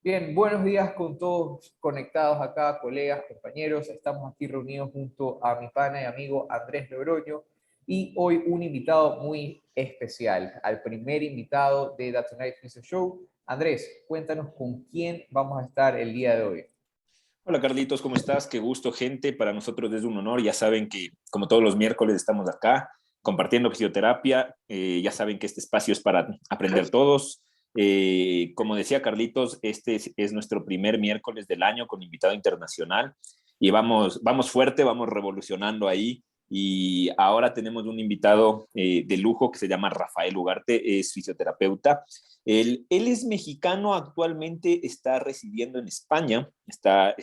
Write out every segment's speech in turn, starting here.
Bien, buenos días con todos conectados acá, colegas, compañeros. Estamos aquí reunidos junto a mi pana y amigo Andrés Logroño y hoy un invitado muy especial, al primer invitado de The Tonight Business Show. Andrés, cuéntanos con quién vamos a estar el día de hoy. Hola Carlitos, ¿cómo estás? Qué gusto, gente. Para nosotros es un honor. Ya saben que como todos los miércoles estamos acá compartiendo fisioterapia. Ya saben que este espacio es para aprender todos. Como decía Carlitos, este es nuestro primer miércoles del año con invitado internacional y vamos fuerte, vamos revolucionando ahí. Y ahora tenemos un invitado de lujo que se llama Rafael Ugarte, es fisioterapeuta. Él es mexicano, actualmente está residiendo en España, está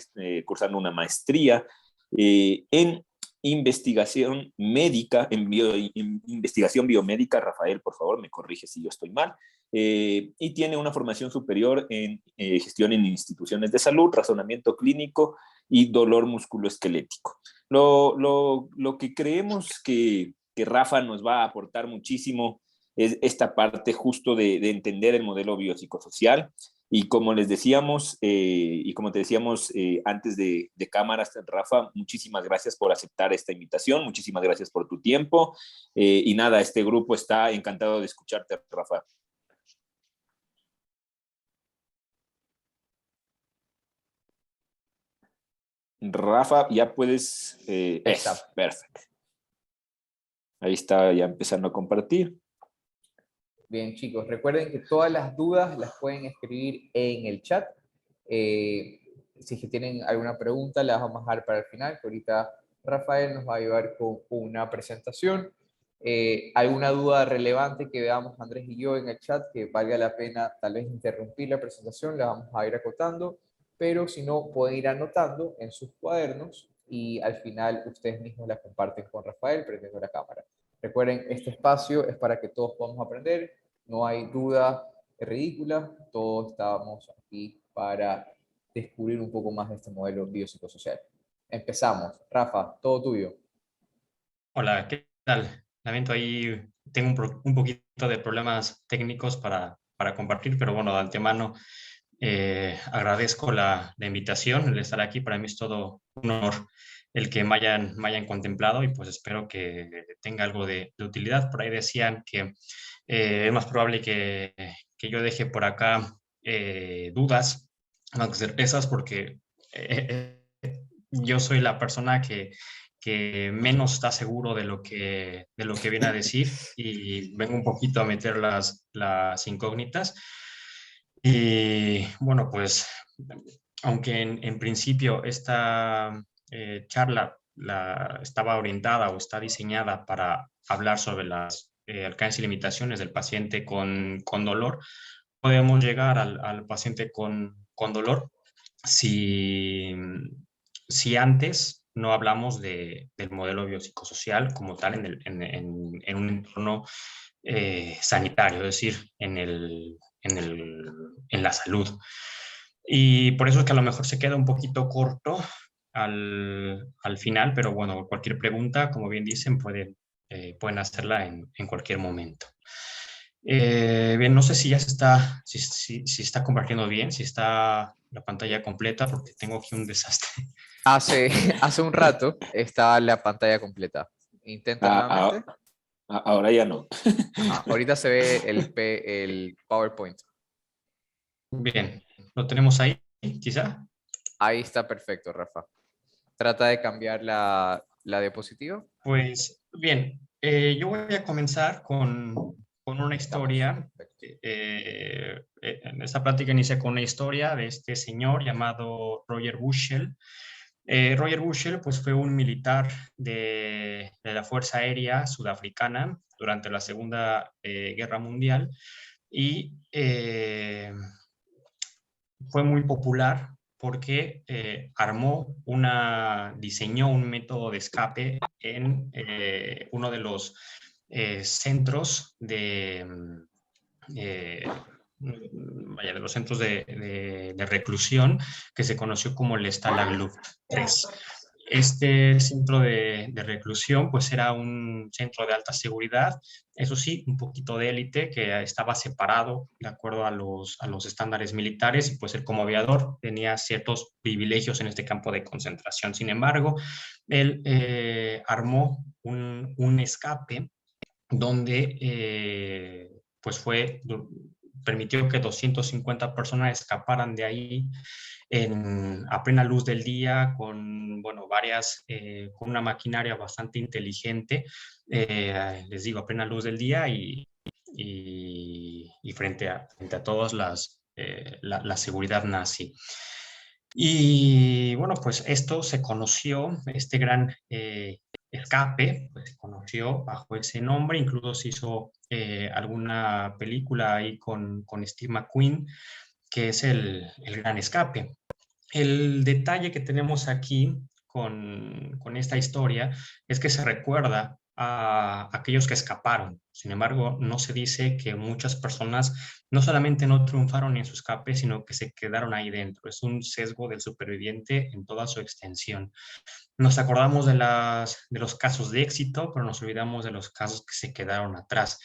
cursando una maestría en investigación médica, en investigación biomédica. Rafael, por favor, me corrige si yo estoy mal. Y tiene una formación superior en gestión en instituciones de salud, razonamiento clínico y dolor musculoesquelético. Lo que creemos que Rafa nos va a aportar muchísimo es esta parte justo de entender el modelo biopsicosocial. Y como les decíamos, y como te decíamos antes de cámaras, Rafa, muchísimas gracias por aceptar esta invitación, muchísimas gracias por tu tiempo. Y nada, este grupo está encantado de escucharte, Rafa. Rafa, ya puedes... Está. Perfecto. Ahí está ya empezando a compartir. Bien, chicos, recuerden que todas las dudas las pueden escribir en el chat. Si es que tienen alguna pregunta, las vamos a dejar para el final, que ahorita Rafael nos va a ayudar con una presentación. ¿Alguna duda relevante que veamos Andrés y yo en el chat que valga la pena tal vez interrumpir la presentación? La vamos a ir acotando, pero si no, pueden ir anotando en sus cuadernos y al final ustedes mismos la comparten con Rafael prendiendo la cámara. Recuerden, este espacio es para que todos podamos aprender, no hay duda ridícula, todos estamos aquí para descubrir un poco más de este modelo biopsicosocial. Empezamos. Rafa, todo tuyo. Hola, ¿qué tal? Lamento ahí, tengo un poquito de problemas técnicos para compartir, pero bueno, de antemano agradezco la invitación, el estar aquí. Para mí es todo un honor el que me hayan contemplado y pues espero que tenga algo de utilidad. Por ahí decían que es más probable que yo deje por acá dudas más que certezas porque yo soy la persona que menos está seguro de lo que viene a decir y vengo un poquito a meter las incógnitas. Y bueno, pues aunque en principio esta charla estaba orientada o está diseñada para hablar sobre las alcances y limitaciones del paciente con dolor, podemos llegar al paciente con dolor si, si antes no hablamos del modelo biopsicosocial como tal en un entorno sanitario, es decir, en la salud. Y por eso es que a lo mejor se queda un poquito corto al final, pero bueno, cualquier pregunta, como bien dicen, pueden hacerla en cualquier momento. Bien, no sé si ya si está compartiendo bien, si está la pantalla completa, porque tengo aquí un desastre. Hace un rato estaba la pantalla completa. Intenta nuevamente. Ahora ya no. Ajá, ahorita se ve el PowerPoint. Bien, lo tenemos ahí, quizá. Ahí está perfecto, Rafa. Trata de cambiar la diapositiva. Pues bien, yo voy a comenzar con una historia. En esta plática inicia con una historia de este señor llamado Roger Bushell. Roger Bushell pues, fue un militar de la Fuerza Aérea Sudafricana durante la Segunda Guerra Mundial y fue muy popular porque diseñó un método de escape en uno de los centros de los centros de reclusión que se conoció como el Stalag Luft 3. Este centro de reclusión pues era un centro de alta seguridad, eso sí, un poquito de élite, que estaba separado de acuerdo a los estándares militares, y pues él como aviador tenía ciertos privilegios en este campo de concentración. Sin embargo, él armó un escape donde pues permitió que 250 personas escaparan de ahí a plena luz del día, con, bueno, con una maquinaria bastante inteligente, les digo, a plena luz del día y frente a todos la seguridad nazi. Y bueno, pues esto se conoció, este gran escape, pues se conoció bajo ese nombre, incluso se hizo alguna película ahí con Steve McQueen, que es el Gran Escape. El detalle que tenemos aquí con esta historia es que se recuerda a aquellos que escaparon. Sin embargo, no se dice que muchas personas no solamente no triunfaron en su escape, sino que se quedaron ahí dentro. Es un sesgo del superviviente en toda su extensión. Nos acordamos de los casos de éxito, pero nos olvidamos de los casos que se quedaron atrás.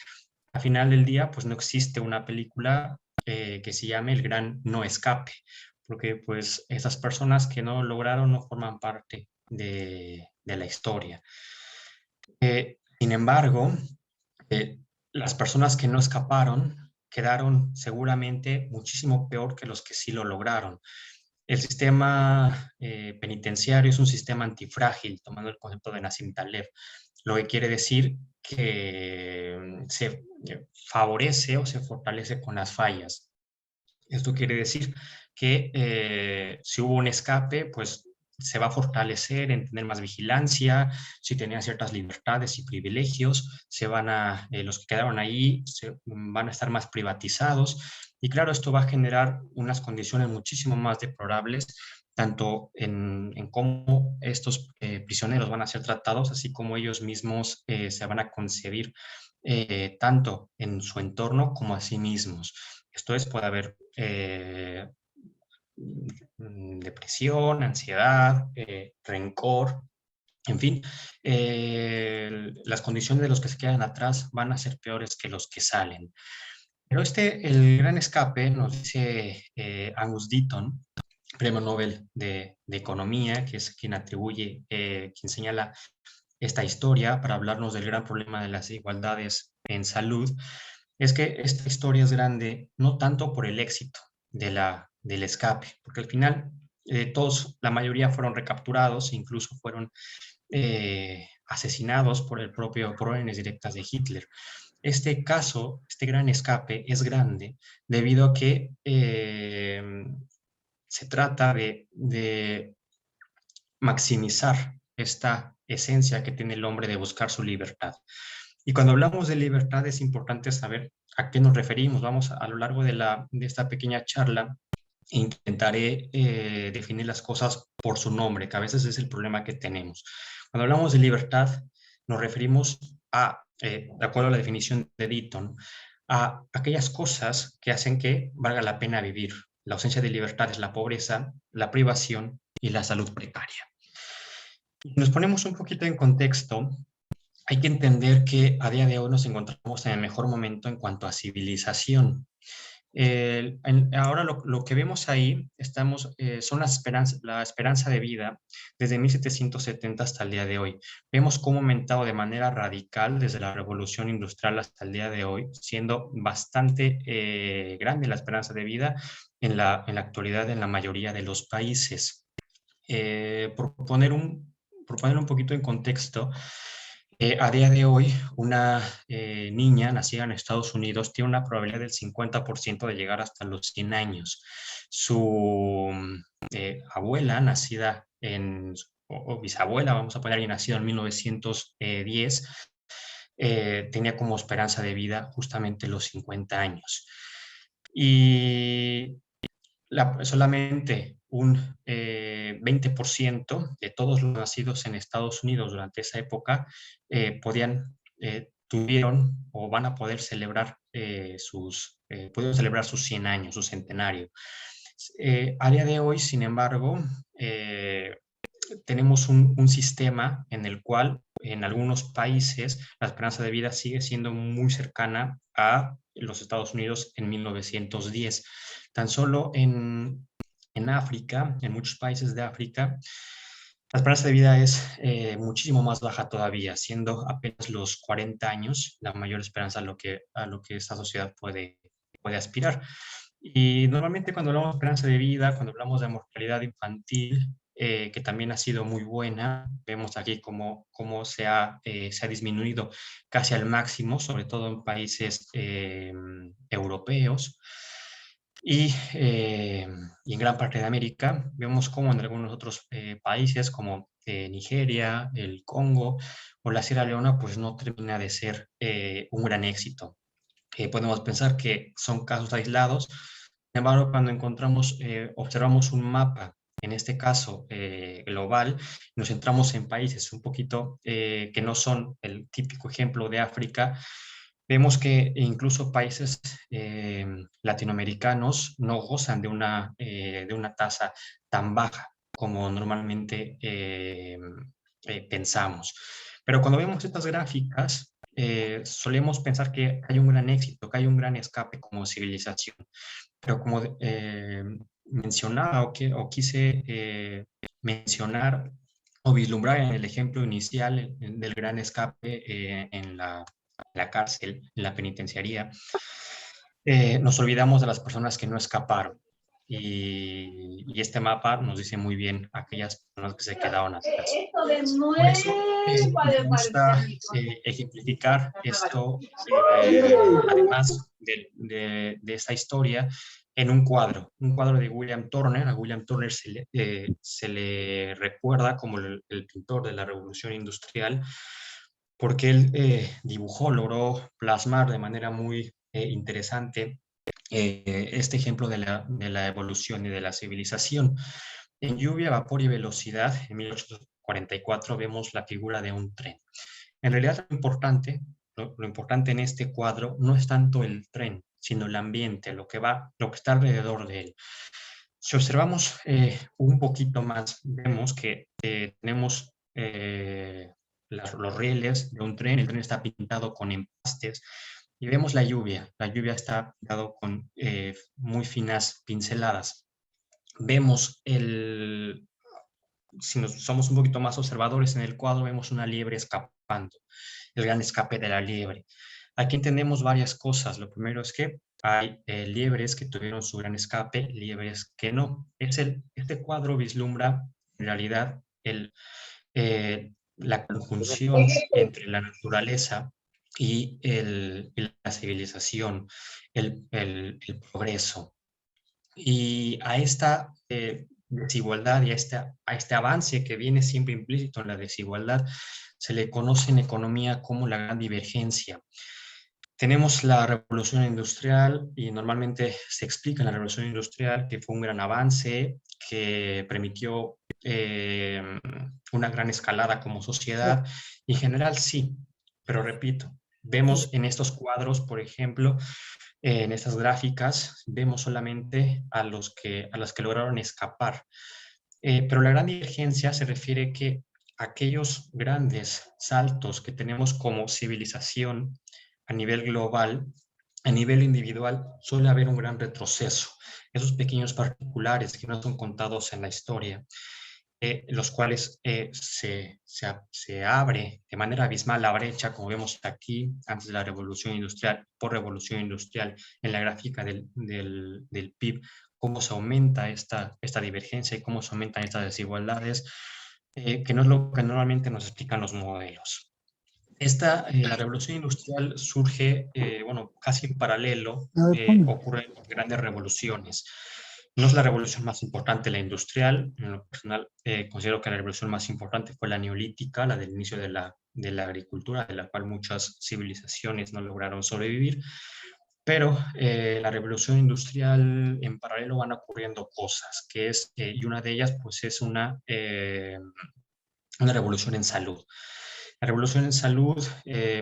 Al final del día, pues no existe una película que se llame El Gran No Escape, porque pues esas personas que no lograron no forman parte de la historia. Sin embargo, eh, las personas que no escaparon quedaron seguramente muchísimo peor que los que sí lo lograron. El sistema penitenciario es un sistema antifrágil, tomando el concepto de Nassim Taleb, lo que quiere decir que se favorece o se fortalece con las fallas. Esto quiere decir que si hubo un escape, pues se va a fortalecer en tener más vigilancia, si tenía ciertas libertades y privilegios, los que quedaron ahí van a estar más privatizados. Y claro, esto va a generar unas condiciones muchísimo más deplorables, tanto en cómo estos prisioneros van a ser tratados, así como ellos mismos se van a concebir tanto en su entorno como a sí mismos. Esto es, puede haber depresión, ansiedad, rencor, en fin, las condiciones de los que se quedan atrás van a ser peores que los que salen. Pero el gran escape, nos dice Angus Deaton, premio Nobel de Economía, que es quien quien señala esta historia para hablarnos del gran problema de las desigualdades en salud, es que esta historia es grande no tanto por el éxito del escape, porque al final la mayoría fueron recapturados, incluso fueron asesinados por órdenes directas de Hitler. Este caso, este gran escape, es grande debido a que se trata de maximizar esta esencia que tiene el hombre de buscar su libertad. Y cuando hablamos de libertad es importante saber a qué nos referimos. Vamos a lo largo de esta pequeña charla intentaré definir las cosas por su nombre, que a veces es el problema que tenemos. Cuando hablamos de libertad nos referimos de acuerdo a la definición de Deaton, a aquellas cosas que hacen que valga la pena vivir. La ausencia de libertad es la pobreza, la privación y la salud precaria. Si nos ponemos un poquito en contexto, hay que entender que a día de hoy nos encontramos en el mejor momento en cuanto a civilización. Ahora lo que vemos ahí son la esperanza de vida desde 1770 hasta el día de hoy. Vemos cómo ha aumentado de manera radical desde la revolución industrial hasta el día de hoy, siendo bastante grande la esperanza de vida en la actualidad en la mayoría de los países. Por poner un poquito en contexto, a día de hoy, una niña nacida en Estados Unidos tiene una probabilidad del 50% de llegar hasta los 100 años. Su abuela, o bisabuela, vamos a poner alguien nacido en 1910, tenía como esperanza de vida justamente los 50 años. Y solamente un 20% de todos los nacidos en Estados Unidos durante esa época tuvieron o van a poder celebrar pudieron celebrar sus 100 años, su centenario. A día de hoy, sin embargo, tenemos un sistema en el cual en algunos países la esperanza de vida sigue siendo muy cercana a los Estados Unidos en 1910. Tan solo en África, en muchos países de África, la esperanza de vida es muchísimo más baja todavía, siendo apenas los 40 años la mayor esperanza a lo que esta sociedad puede aspirar. Y normalmente cuando hablamos de esperanza de vida, cuando hablamos de mortalidad infantil, que también ha sido muy buena, vemos aquí cómo se ha disminuido casi al máximo, sobre todo en países europeos. Y en gran parte de América, vemos como en algunos otros países como Nigeria, el Congo o la Sierra Leona, pues no termina de ser un gran éxito. Podemos pensar que son casos aislados. Sin embargo, cuando observamos un mapa, en este caso global, nos centramos en países un poquito que no son el típico ejemplo de África, vemos que incluso países latinoamericanos no gozan de una tasa tan baja como normalmente pensamos. Pero cuando vemos estas gráficas, solemos pensar que hay un gran éxito, que hay un gran escape como civilización. Pero como mencionaba o quise mencionar o vislumbrar en el ejemplo inicial del gran escape en la cárcel, en la penitenciaría, nos olvidamos de las personas que no escaparon. Y este mapa nos dice muy bien aquellas personas que se quedaron atrás. Por eso me gusta ejemplificar esto, además de esta historia, en un cuadro de William Turner. A William Turner se le recuerda como el pintor de la Revolución Industrial, porque él logró plasmar de manera muy interesante este ejemplo de la evolución y de la civilización. En Lluvia, Vapor y Velocidad, en 1844, vemos la figura de un tren. En realidad, lo importante en este cuadro no es tanto el tren, sino el ambiente, lo que está alrededor de él. Si observamos un poquito más, vemos que tenemos los rieles de un tren. El tren está pintado con empastes y vemos la lluvia. La lluvia está pintado con muy finas pinceladas. Vemos si somos un poquito más observadores en el cuadro, vemos una liebre escapando, el gran escape de la liebre. Aquí entendemos varias cosas. Lo primero es que hay liebres que tuvieron su gran escape, liebres que no. Este cuadro vislumbra en realidad la conjunción entre la naturaleza y la civilización, el progreso. Y a esta desigualdad y a este avance que viene siempre implícito en la desigualdad, se le conoce en economía como la gran divergencia. Tenemos la revolución industrial y normalmente se explica en la revolución industrial que fue un gran avance, que permitió una gran escalada como sociedad. Y en general sí, pero repito, vemos en estos cuadros, por ejemplo, en estas gráficas, vemos solamente a las que lograron escapar. Pero la gran divergencia se refiere que aquellos grandes saltos que tenemos como civilización a nivel global, a nivel individual, suele haber un gran retroceso. Esos pequeños particulares que no son contados en la historia, los cuales se abre de manera abismal la brecha, como vemos aquí, antes de la revolución industrial, por revolución industrial, en la gráfica del PIB, cómo se aumenta esta divergencia y cómo se aumentan estas desigualdades, que no es lo que normalmente nos explican los modelos. La revolución industrial surge, casi en paralelo, ocurren grandes revoluciones. No es la revolución más importante la industrial. En lo personal, considero que la revolución más importante fue la neolítica, la del inicio de la agricultura, de la cual muchas civilizaciones no lograron sobrevivir. Pero la revolución industrial, en paralelo van ocurriendo cosas, y una de ellas pues es una revolución en salud. La revolución en salud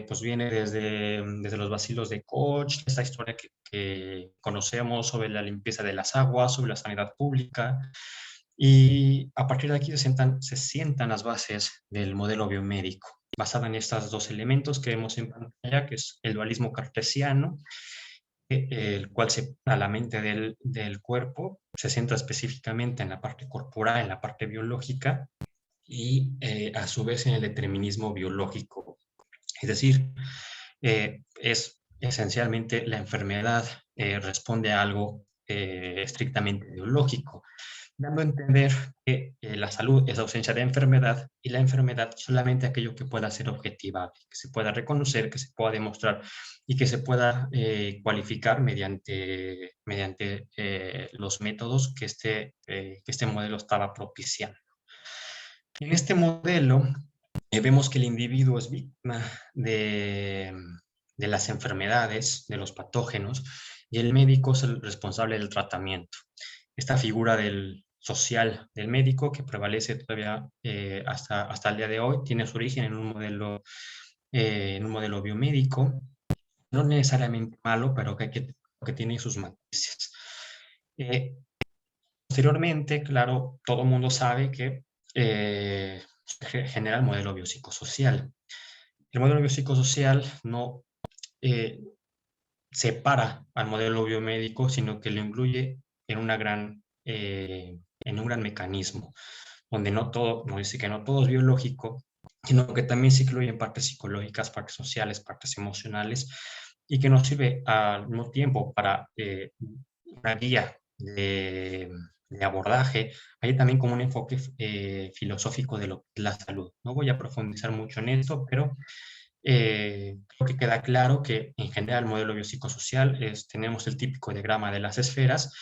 pues viene desde los bacilos de Koch, esta historia que conocemos sobre la limpieza de las aguas, sobre la sanidad pública, Y a partir de aquí se sientan las bases del modelo biomédico, basada en estos dos elementos que vemos en pantalla, que es el dualismo cartesiano, el cual a la mente del cuerpo se centra específicamente en la parte corporal, en la parte biológica, y a su vez en el determinismo biológico. Es decir, es esencialmente la enfermedad responde a algo estrictamente biológico, dando a entender que la salud es ausencia de enfermedad y la enfermedad solamente aquello que pueda ser objetivable, que se pueda reconocer, que se pueda demostrar y que se pueda cualificar mediante los métodos que este modelo estaba propiciando. En este modelo vemos que el individuo es víctima de las enfermedades, de los patógenos, y el médico es el responsable del tratamiento. Esta figura del social del médico que prevalece todavía hasta el día de hoy tiene su origen en un modelo biomédico, no necesariamente malo, pero que tiene sus matices. Posteriormente, claro, todo el mundo sabe que genera el modelo biopsicosocial. El modelo biopsicosocial no separa al modelo biomédico, sino que lo incluye en en un gran mecanismo, donde no todo, nos dice que no todo es biológico, sino que también se incluyen partes psicológicas, partes sociales, partes emocionales, y que nos sirve al mismo tiempo para una guía de abordaje. Hay también como un enfoque filosófico de lo que es la salud. No voy a profundizar mucho en esto, pero creo que queda claro que en general el modelo biopsicosocial tenemos el típico diagrama de las esferas,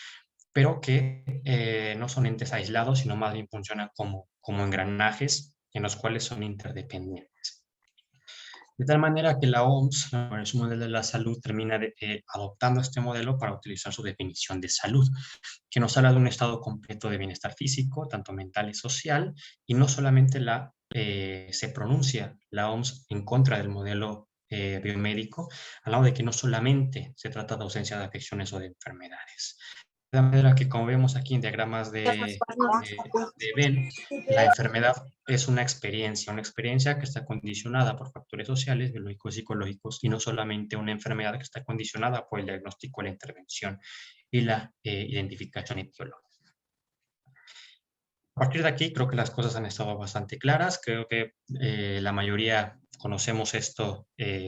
pero que no son entes aislados, sino más bien funcionan como engranajes en los cuales son interdependientes. De tal manera que la OMS, la Organización Mundial de la Salud, termina adoptando este modelo para utilizar su definición de salud, que nos habla de un estado completo de bienestar físico, tanto mental y social, y no solamente se pronuncia la OMS en contra del modelo biomédico, al lado de que no solamente se trata de ausencia de afecciones o de enfermedades. De manera que, como vemos aquí en diagramas de Venn, la enfermedad es una experiencia que está condicionada por factores sociales, biológicos y psicológicos, y no solamente una enfermedad que está condicionada por el diagnóstico, la intervención y la identificación etiológica. A partir de aquí, creo que las cosas han estado bastante claras. Creo que la mayoría conocemos esto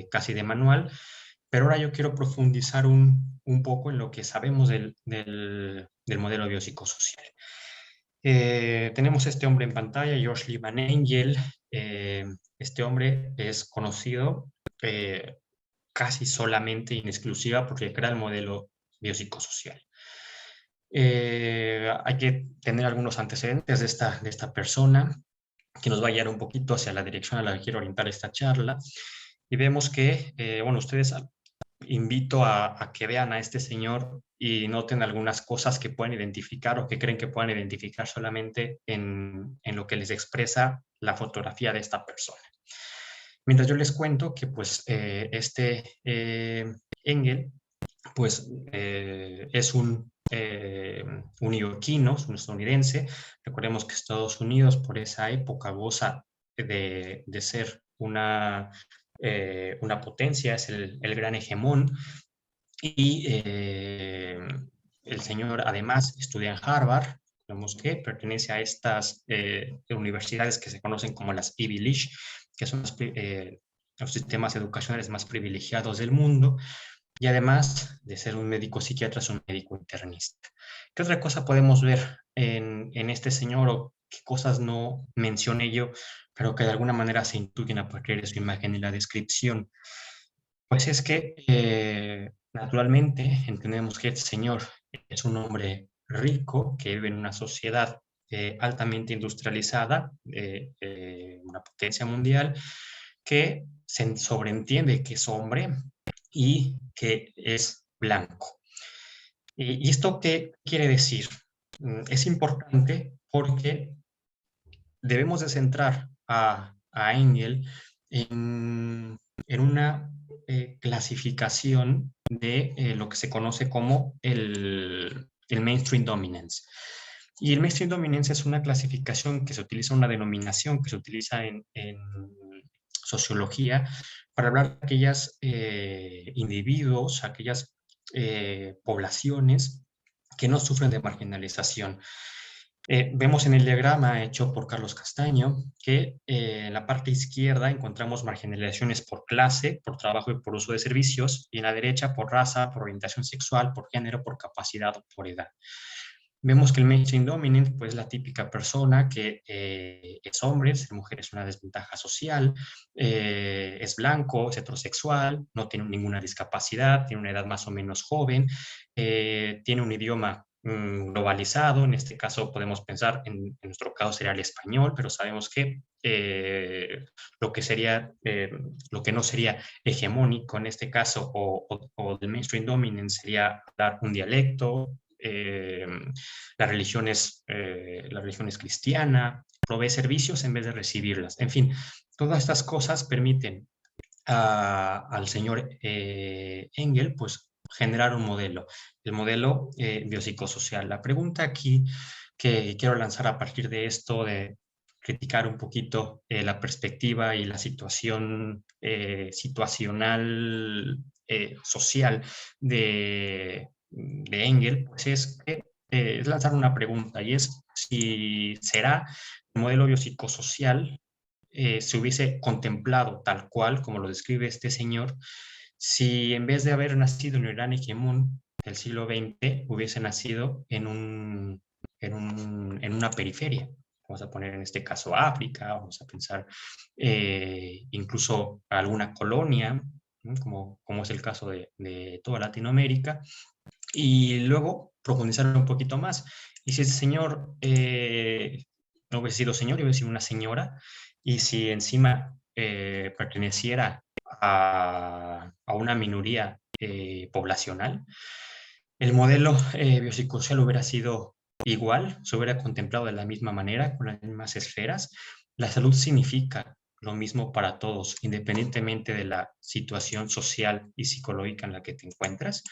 casi de manual, pero ahora yo quiero profundizar un poco en lo que sabemos del modelo biopsicosocial. Tenemos este hombre en pantalla, Josh Lee Van Engel. Este hombre es conocido casi solamente en exclusiva porque crea el modelo biopsicosocial. Hay que tener algunos antecedentes de esta persona que nos va a guiar un poquito hacia la dirección a la que quiero orientar esta charla. Y vemos que, bueno, ustedes invito a que vean a este señor y noten algunas cosas que pueden identificar o que creen que pueden identificar solamente en lo que les expresa la fotografía de esta persona. Mientras yo les cuento que pues Engel pues es un neoyorquino, es un estadounidense. Recordemos que Estados Unidos por esa época goza de ser una potencia, es el gran hegemón, y el señor además estudia en Harvard. Vemos que pertenece a estas universidades que se conocen como las Ivy League, que son los sistemas educacionales más privilegiados del mundo, y además de ser un médico psiquiatra, es un médico internista. ¿Qué otra cosa podemos ver en este señor, o qué cosas no mencioné yo, pero que de alguna manera se intuyen a partir de su imagen y la descripción? Pues es que naturalmente entendemos que este señor es un hombre rico que vive en una sociedad altamente industrializada, una potencia mundial, que se sobreentiende que es hombre y que es blanco. ¿Y esto qué quiere decir? Es importante porque debemos de centrar a Engel en una clasificación de lo que se conoce como el mainstream dominance. Y el mainstream dominance es una clasificación que se utiliza, una denominación que se utiliza en sociología para hablar de aquellos individuos, aquellas poblaciones que no sufren de marginalización. Vemos en el diagrama hecho por Carlos Castaño que en la parte izquierda encontramos marginalizaciones por clase, por trabajo y por uso de servicios, y en la derecha por raza, por orientación sexual, por género, por capacidad o por edad. Vemos que el mainstream dominant, pues, la típica persona que es hombre, ser mujer es una desventaja social, es blanco, es heterosexual, no tiene ninguna discapacidad, tiene una edad más o menos joven, tiene un idioma globalizado. En este caso podemos pensar, en nuestro caso sería el español, pero sabemos que lo que sería, lo que no sería hegemónico en este caso, o del mainstream dominant, sería hablar un dialecto. La religión es cristiana, provee servicios en vez de recibirlas. En fin, todas estas cosas permiten al señor Engel, pues, generar un modelo, el modelo biopsicosocial. La pregunta aquí que quiero lanzar a partir de esto, de criticar un poquito la perspectiva y la situación situacional social de Engel, pues es lanzar una pregunta, y es si será el modelo biopsicosocial se hubiese contemplado tal cual como lo describe este señor, si en vez de haber nacido en Irán hegemón del siglo XX, hubiese nacido en una periferia. Vamos a poner en este caso África, vamos a pensar incluso alguna colonia, ¿no? Como es el caso de toda Latinoamérica, y luego profundizar un poquito más. Y si ese señor no hubiese sido señor, hubiese sido una señora, y si encima perteneciera a una minoría poblacional, el modelo biopsicosocial hubiera sido igual, se hubiera contemplado de la misma manera, con las mismas esferas. La salud significa lo mismo para todos, independientemente de la situación social y psicológica en la que te encuentras.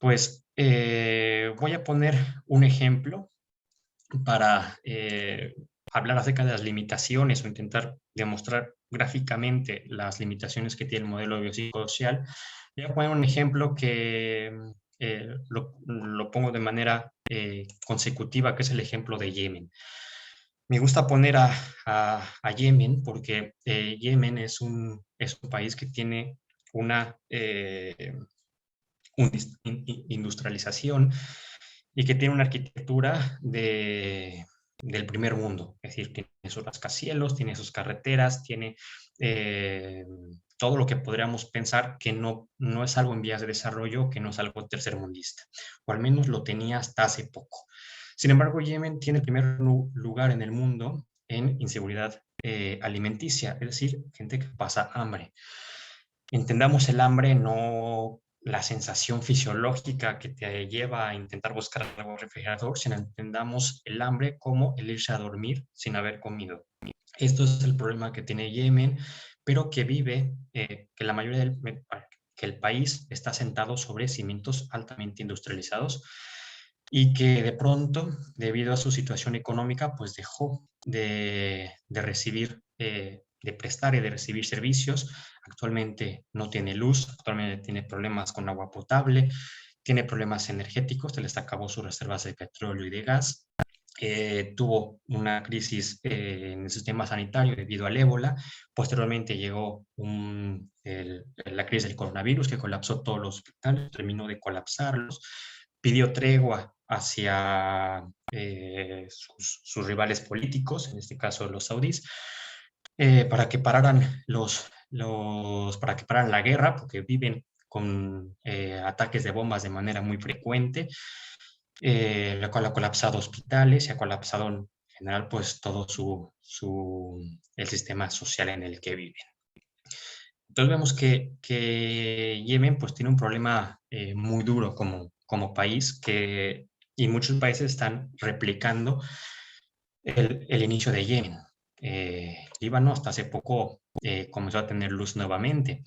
Pues voy a poner un ejemplo para hablar acerca de las limitaciones, o intentar demostrar gráficamente las limitaciones que tiene el modelo biopsicosocial. Voy a poner un ejemplo que lo pongo de manera consecutiva, que es el ejemplo de Yemen. Me gusta poner a Yemen porque Yemen es un país que tiene una industrialización y que tiene una arquitectura del primer mundo. Es decir, tiene sus rascacielos, tiene sus carreteras, tiene todo lo que podríamos pensar que no es algo en vías de desarrollo, que no es algo tercermundista, o al menos lo tenía hasta hace poco. Sin embargo, Yemen tiene el primer lugar en el mundo en inseguridad alimenticia, es decir, gente que pasa hambre. Entendamos el hambre no la sensación fisiológica que te lleva a intentar buscar algo refrigerador, sino entendamos el hambre como el irse a dormir sin haber comido. Esto es el problema que tiene Yemen, pero que vive, que la mayoría que el país está sentado sobre cimientos altamente industrializados, y que de pronto, debido a su situación económica, pues dejó de recibir, de prestar y de recibir servicios. Actualmente no tiene luz, actualmente tiene problemas con agua potable, tiene problemas energéticos, se les acabó sus reservas de petróleo y de gas. Tuvo una crisis en el sistema sanitario debido al ébola. Posteriormente llegó la crisis del coronavirus, que colapsó todos los hospitales, terminó de colapsarlos, pidió tregua hacia sus rivales políticos, en este caso los saudíes, para que pararan para que pararan la guerra, porque viven con ataques de bombas de manera muy frecuente, la cual ha colapsado hospitales y ha colapsado en general, pues, todo el sistema social en el que viven. Entonces vemos que Yemen, pues, tiene un problema muy duro como país, y muchos países están replicando el inicio de Yemen. Líbano hasta hace poco comenzó a tener luz nuevamente.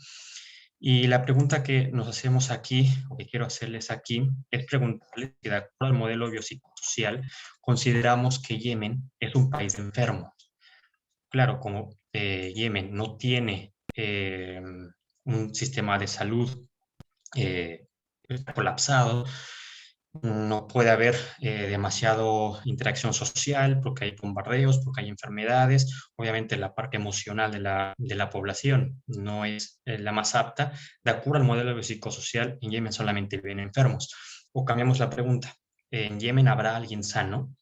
Y la pregunta que nos hacemos aquí, o que quiero hacerles aquí, es preguntarles si de acuerdo al modelo biopsicosocial consideramos que Yemen es un país enfermo. Claro, como Yemen no tiene un sistema de salud eh, colapsado, no puede haber demasiado interacción social porque hay bombardeos, porque hay enfermedades. Obviamente la parte emocional de la población no es la más apta. De acuerdo al modelo psicosocial, en Yemen solamente viven enfermos. O cambiamos la pregunta. ¿En Yemen habrá alguien sano?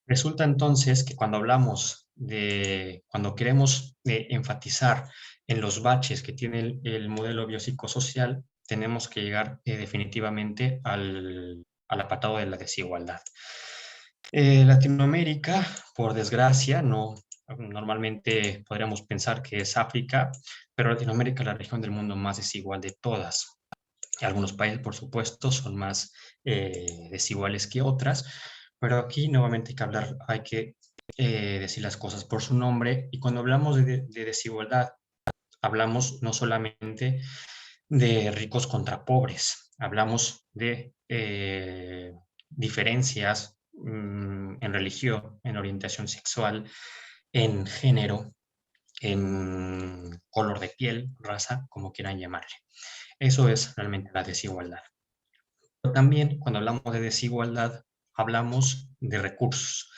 Resulta entonces que cuando hablamos cuando queremos enfatizar en los baches que tiene el modelo biopsicosocial, tenemos que llegar definitivamente al apartado de la desigualdad. Latinoamérica, por desgracia, normalmente podríamos pensar que es África, pero Latinoamérica es la región del mundo más desigual de todas. Algunos países, por supuesto, son más desiguales que otras, pero aquí nuevamente hay que decir las cosas por su nombre. Y cuando hablamos de desigualdad, hablamos no solamente de ricos contra pobres, hablamos de diferencias en religión, en orientación sexual, en género, en color de piel, raza, como quieran llamarle. Eso es realmente la desigualdad. Pero también cuando hablamos de desigualdad, hablamos de recursos.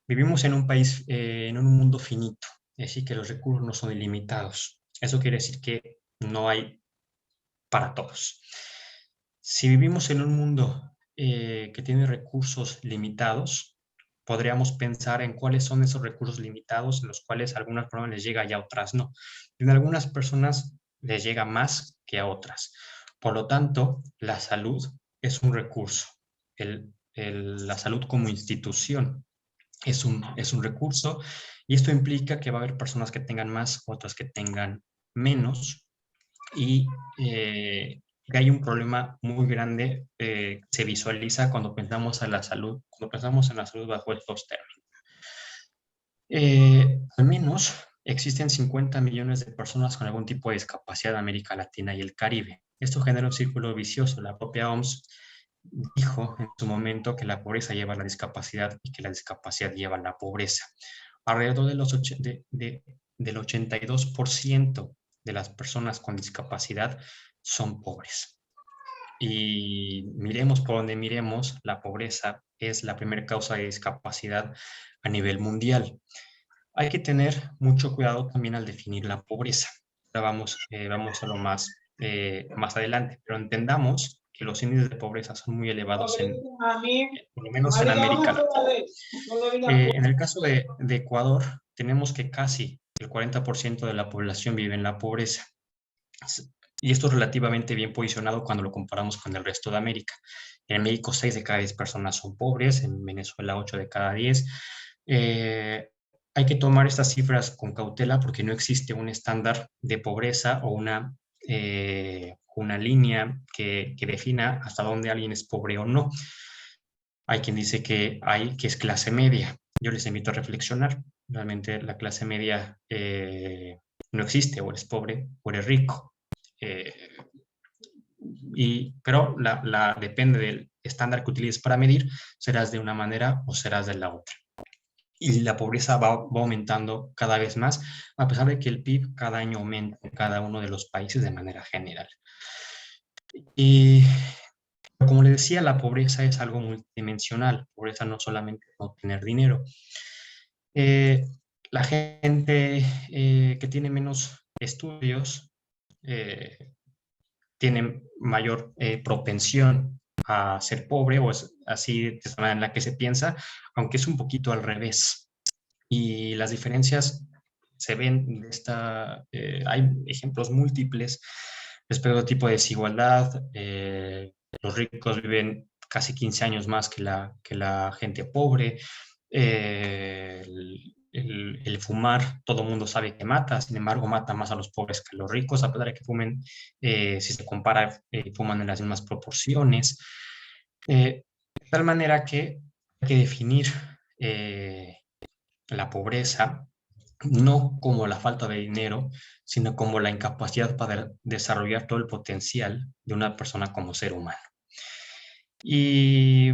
Vivimos en un país, en un mundo finito, es decir, que los recursos no son ilimitados. Eso quiere decir que no hay para todos. Si vivimos en un mundo que tiene recursos limitados, podríamos pensar en cuáles son esos recursos limitados, en los cuales a algunas personas les llega y a otras no. En algunas personas les llega más que a otras. Por lo tanto, la salud es un recurso. La salud como institución es un recurso y esto implica que va a haber personas que tengan más, otras que tengan menos y que hay un problema muy grande se visualiza cuando pensamos en la salud, bajo estos términos. Al menos existen 50 millones de personas con algún tipo de discapacidad en América Latina y el Caribe. Esto genera un círculo vicioso. La propia OMS dijo en su momento que la pobreza lleva a la discapacidad y que la discapacidad lleva a la pobreza. Alrededor del 82% de las personas con discapacidad son pobres. Y miremos por donde miremos, la pobreza es la primera causa de discapacidad a nivel mundial. Hay que tener mucho cuidado también al definir la pobreza. Ahora vamos a lo más adelante, pero entendamos que los índices de pobreza son muy elevados por lo menos en América Latina. En el caso de Ecuador, tenemos que casi el 40% de la población vive en la pobreza. Y esto es relativamente bien posicionado cuando lo comparamos con el resto de América. En México, 6 de cada 10 personas son pobres, en Venezuela, 8 de cada 10. Hay que tomar estas cifras con cautela porque no existe un estándar de pobreza o una línea que defina hasta dónde alguien es pobre o no. Hay quien dice que es clase media. Yo les invito a reflexionar. Realmente la clase media no existe, o eres pobre o eres rico. Pero depende del estándar que utilices para medir, serás de una manera o serás de la otra. Y la pobreza va aumentando cada vez más, a pesar de que el PIB cada año aumenta en cada uno de los países de manera general. Y como les decía, la pobreza es algo multidimensional. Pobreza no solamente no tener dinero. La gente que tiene menos estudios tiene mayor propensión a ser pobre, o es así de la manera en la que se piensa, aunque es un poquito al revés. Y las diferencias se ven hay ejemplos múltiples respecto al tipo de desigualdad. Los ricos viven casi 15 años más que la gente pobre. El fumar, todo el mundo sabe que mata, sin embargo mata más a los pobres que a los ricos, a pesar de que fumen, si se compara, fuman en las mismas proporciones. De tal manera que hay que definir la pobreza no como la falta de dinero, sino como la incapacidad para desarrollar todo el potencial de una persona como ser humano. Y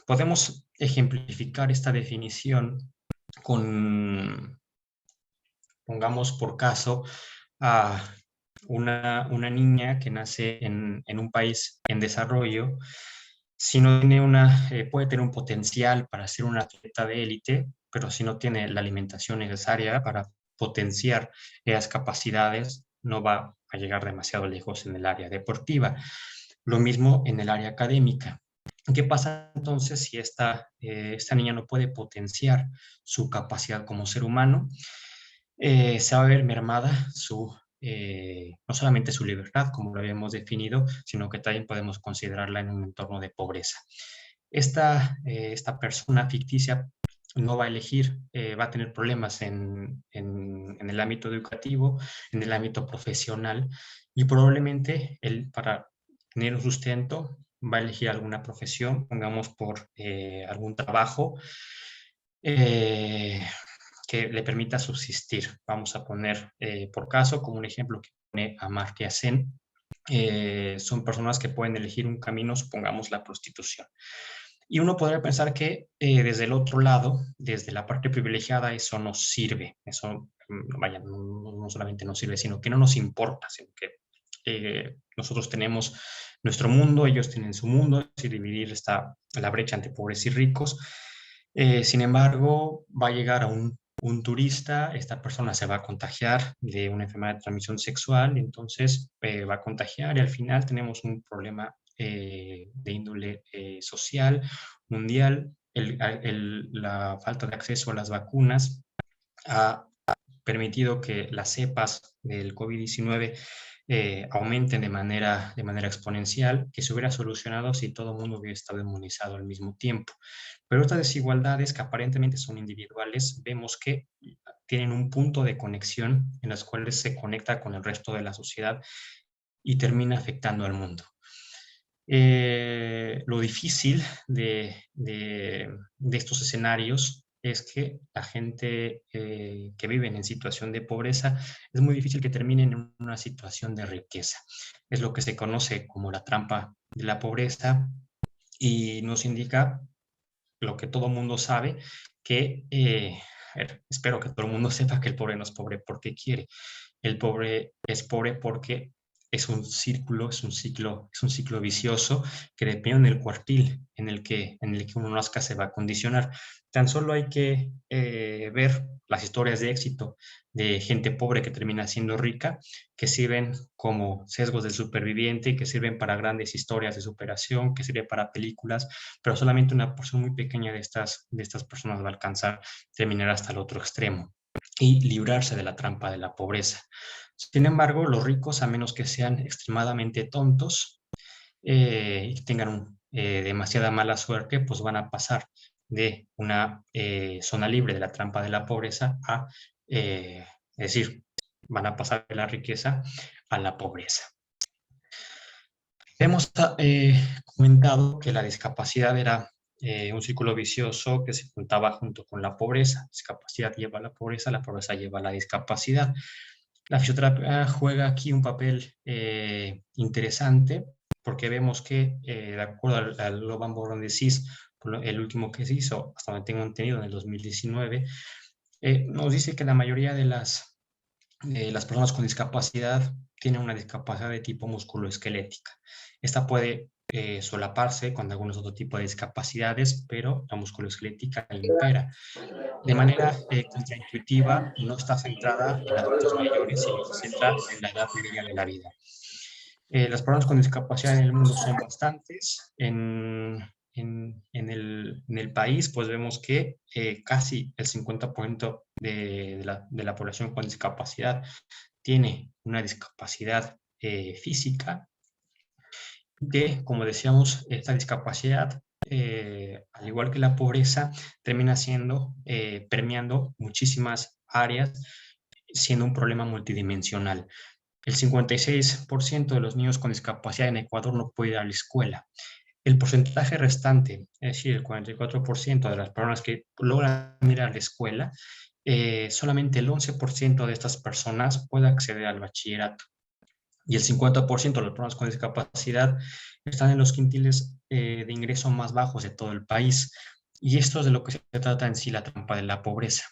podemos ejemplificar esta definición con, pongamos por caso, a una niña que nace en un país en desarrollo. Si no tiene puede tener un potencial para ser una atleta de élite, pero si no tiene la alimentación necesaria para potenciar esas capacidades, no va a llegar demasiado lejos en el área deportiva. Lo mismo en el área académica. ¿Qué pasa entonces si esta niña no puede potenciar su capacidad como ser humano? Se va a ver mermada no solamente su libertad, como lo habíamos definido, sino que también podemos considerarla en un entorno de pobreza. Esta persona ficticia no va a elegir, va a tener problemas en el ámbito educativo, en el ámbito profesional, y probablemente para tener un sustento va a elegir alguna profesión, pongamos por algún trabajo, que le permita subsistir. Vamos a poner por caso como un ejemplo que pone Amartya Sen. Son personas que pueden elegir un camino, supongamos la prostitución. Y uno podría pensar que desde el otro lado, desde la parte privilegiada, eso nos sirve. Eso, vaya, no solamente nos sirve, sino que no nos importa, sino que nosotros tenemos nuestro mundo, ellos tienen su mundo, es decir, dividir la brecha entre pobres y ricos. Sin embargo, va a llegar a un turista, esta persona se va a contagiar de una enfermedad de transmisión sexual, entonces va a contagiar y al final tenemos un problema de índole social, mundial. La falta de acceso a las vacunas ha permitido que las cepas del COVID-19 aumenten de manera exponencial, que se hubiera solucionado si todo el mundo hubiera estado inmunizado al mismo tiempo. Pero estas desigualdades que aparentemente son individuales, vemos que tienen un punto de conexión en las cuales se conecta con el resto de la sociedad y termina afectando al mundo. Lo difícil de estos escenarios es que la gente que vive en situación de pobreza es muy difícil que terminen en una situación de riqueza. Es lo que se conoce como la trampa de la pobreza y nos indica lo que todo mundo sabe, que espero que todo el mundo sepa que el pobre no es pobre porque quiere. El pobre es pobre porque es un círculo, es un ciclo vicioso que dependiendo del cuartil en el que uno nazca se va a condicionar. Tan solo hay que ver las historias de éxito de gente pobre que termina siendo rica, que sirven como sesgos del superviviente, que sirven para grandes historias de superación, que sirven para películas, pero solamente una porción muy pequeña de estas personas va a alcanzar terminar hasta el otro extremo y librarse de la trampa de la pobreza. Sin embargo, los ricos, a menos que sean extremadamente tontos y que tengan demasiada mala suerte, pues van a pasar de una zona libre de la trampa de la pobreza a, es decir, van a pasar de la riqueza a la pobreza. Hemos comentado que la discapacidad era un círculo vicioso que se juntaba junto con la pobreza. Discapacidad lleva a la pobreza lleva a la discapacidad. La fisioterapia juega aquí un papel interesante porque vemos que, de acuerdo al Global Born Disease, el último que se hizo, hasta donde tengo entendido, en el 2019, nos dice que la mayoría de las personas con discapacidad tienen una discapacidad de tipo musculoesquelética. Esta puede solaparse con algunos otros tipos de discapacidades, pero la musculoesquelética impera. De manera contraintuitiva, no está centrada en adultos mayores, sino se centra en la edad media de la vida. Las personas con discapacidad en el mundo son bastantes. En el país, pues vemos que casi el 50% de la población con discapacidad tiene una discapacidad física, que, como decíamos, esta discapacidad, al igual que la pobreza, termina permeando muchísimas áreas, siendo un problema multidimensional. El 56% de los niños con discapacidad en Ecuador no puede ir a la escuela. El porcentaje restante, es decir, el 44% de las personas que logran ir a la escuela, solamente el 11% de estas personas puede acceder al bachillerato. Y el 50% de las personas con discapacidad están en los quintiles de ingreso más bajos de todo el país. Y esto es de lo que se trata en sí la trampa de la pobreza.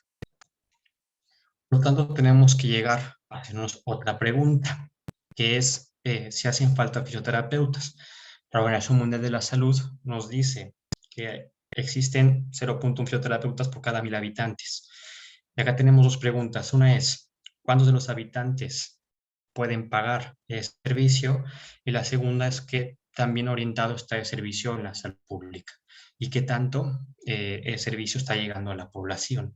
Por lo tanto, tenemos que llegar a hacernos otra pregunta, que es si hacen falta fisioterapeutas. La Organización Mundial de la Salud nos dice que existen 0.1 fisioterapeutas por cada 1.000 habitantes. Y acá tenemos dos preguntas. Una es, ¿cuántos de los habitantes pueden pagar ese servicio? Y la segunda es que también orientado está el servicio en la salud pública y qué tanto el servicio está llegando a la población.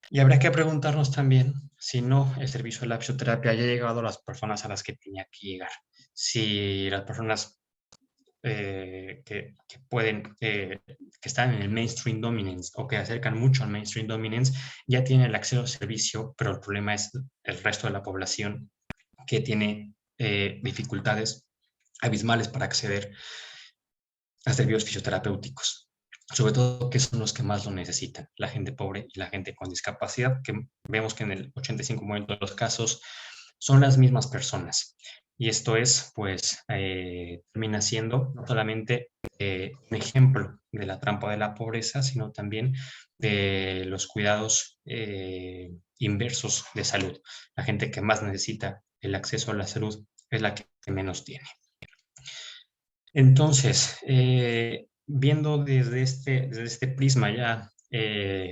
Y habrá que preguntarnos también si no el servicio de la fisioterapia haya llegado a las personas a las que tenía que llegar. Si las personas que pueden, que están en el mainstream dominance o que acercan mucho al mainstream dominance, ya tienen el acceso al servicio, pero el problema es el resto de la población que tiene dificultades abismales para acceder a servicios fisioterapéuticos, sobre todo que son los que más lo necesitan, la gente pobre y la gente con discapacidad, que vemos que en el 85% de los casos son las mismas personas. Y esto es, pues, termina siendo no solamente un ejemplo de la trampa de la pobreza, sino también de los cuidados inversos de salud. La gente que más necesita el acceso a la salud es la que menos tiene. Entonces, viendo desde este prisma ya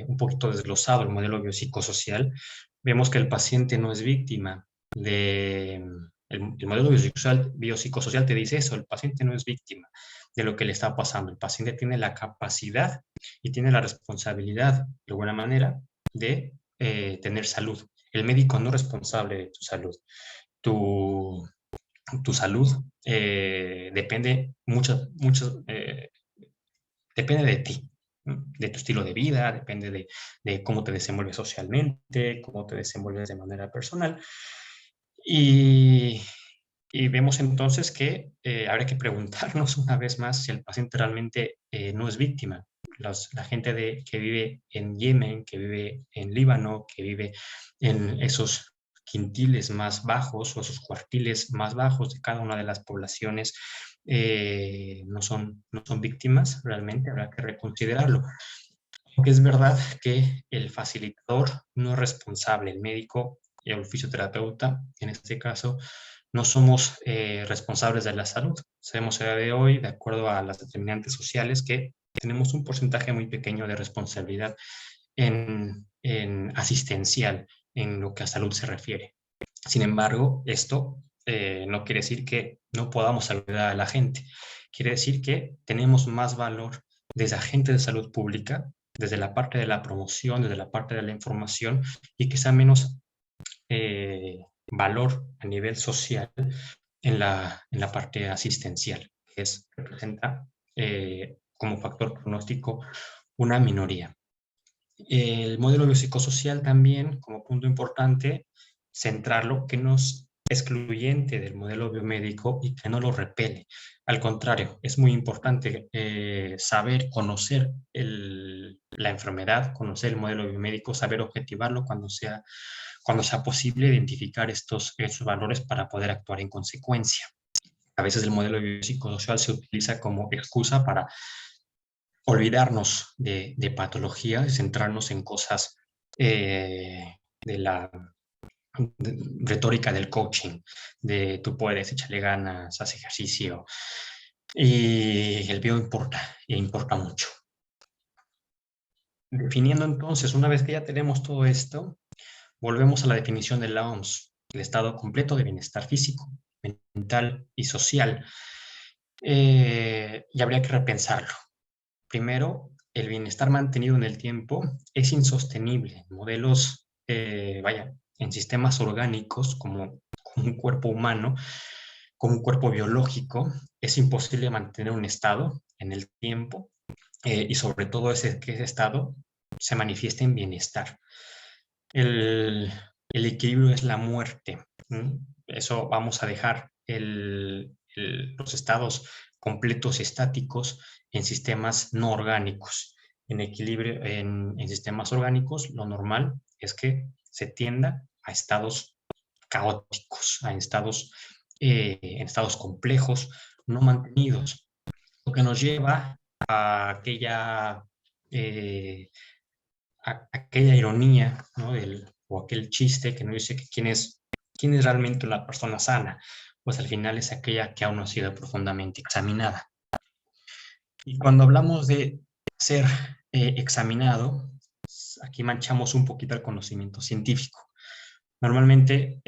un poquito desglosado el modelo biopsicosocial, vemos que el paciente no es víctima de... El modelo biopsicosocial te dice eso, el paciente no es víctima de lo que le está pasando. El paciente tiene la capacidad y tiene la responsabilidad, de alguna manera, de tener salud. El médico no es responsable de tu salud. Tu salud depende depende de ti, ¿no? De tu estilo de vida, depende de cómo te desenvuelves socialmente, cómo te desenvuelves de manera personal. Y, y vemos entonces que habrá que preguntarnos una vez más si el paciente realmente no es víctima. La gente que vive en Yemen, que vive en Líbano, que vive en esos quintiles más bajos o esos cuartiles más bajos de cada una de las poblaciones, no son víctimas, realmente habrá que reconsiderarlo. Porque es verdad que el facilitador no es responsable, el médico y el fisioterapeuta, en este caso, no somos responsables de la salud. Sabemos a día de hoy, de acuerdo a las determinantes sociales, que tenemos un porcentaje muy pequeño de responsabilidad en asistencial, en lo que a salud se refiere. Sin embargo, esto no quiere decir que no podamos ayudar a la gente. Quiere decir que tenemos más valor desde agentes de salud pública, desde la parte de la promoción, desde la parte de la información, y que sea menos valor a nivel social en la parte asistencial, que representa como factor pronóstico una minoría. El modelo biopsicosocial también, como punto importante, centrarlo, que no es excluyente del modelo biomédico y que no lo repele. Al contrario, es muy importante saber, conocer la enfermedad, conocer el modelo biomédico, saber objetivarlo cuando sea posible, identificar estos valores para poder actuar en consecuencia. A veces el modelo biopsicosocial se utiliza como excusa para olvidarnos de patologías y centrarnos en cosas de la retórica del coaching, de tú puedes, échale ganas, haz ejercicio. Y el bio importa, e importa mucho. Definiendo entonces, una vez que ya tenemos todo esto, volvemos a la definición de la OMS, el estado completo de bienestar físico, mental y social. Y habría que repensarlo. Primero, el bienestar mantenido en el tiempo es insostenible. Modelos, en sistemas orgánicos como un cuerpo humano, como un cuerpo biológico, es imposible mantener un estado en el tiempo y sobre todo que ese estado se manifieste en bienestar. El equilibrio es la muerte. Eso vamos a dejar los estados completos y estáticos en sistemas no orgánicos. en equilibrio en sistemas orgánicos, lo normal es que se tienda a estados caóticos, en estados complejos, no mantenidos, lo que nos lleva a eh, aquella ironía, ¿no? O aquel chiste que nos dice que quién es realmente una persona sana, pues al final es aquella que aún no ha sido profundamente examinada. Y cuando hablamos de ser examinado, aquí manchamos un poquito el conocimiento científico. Normalmente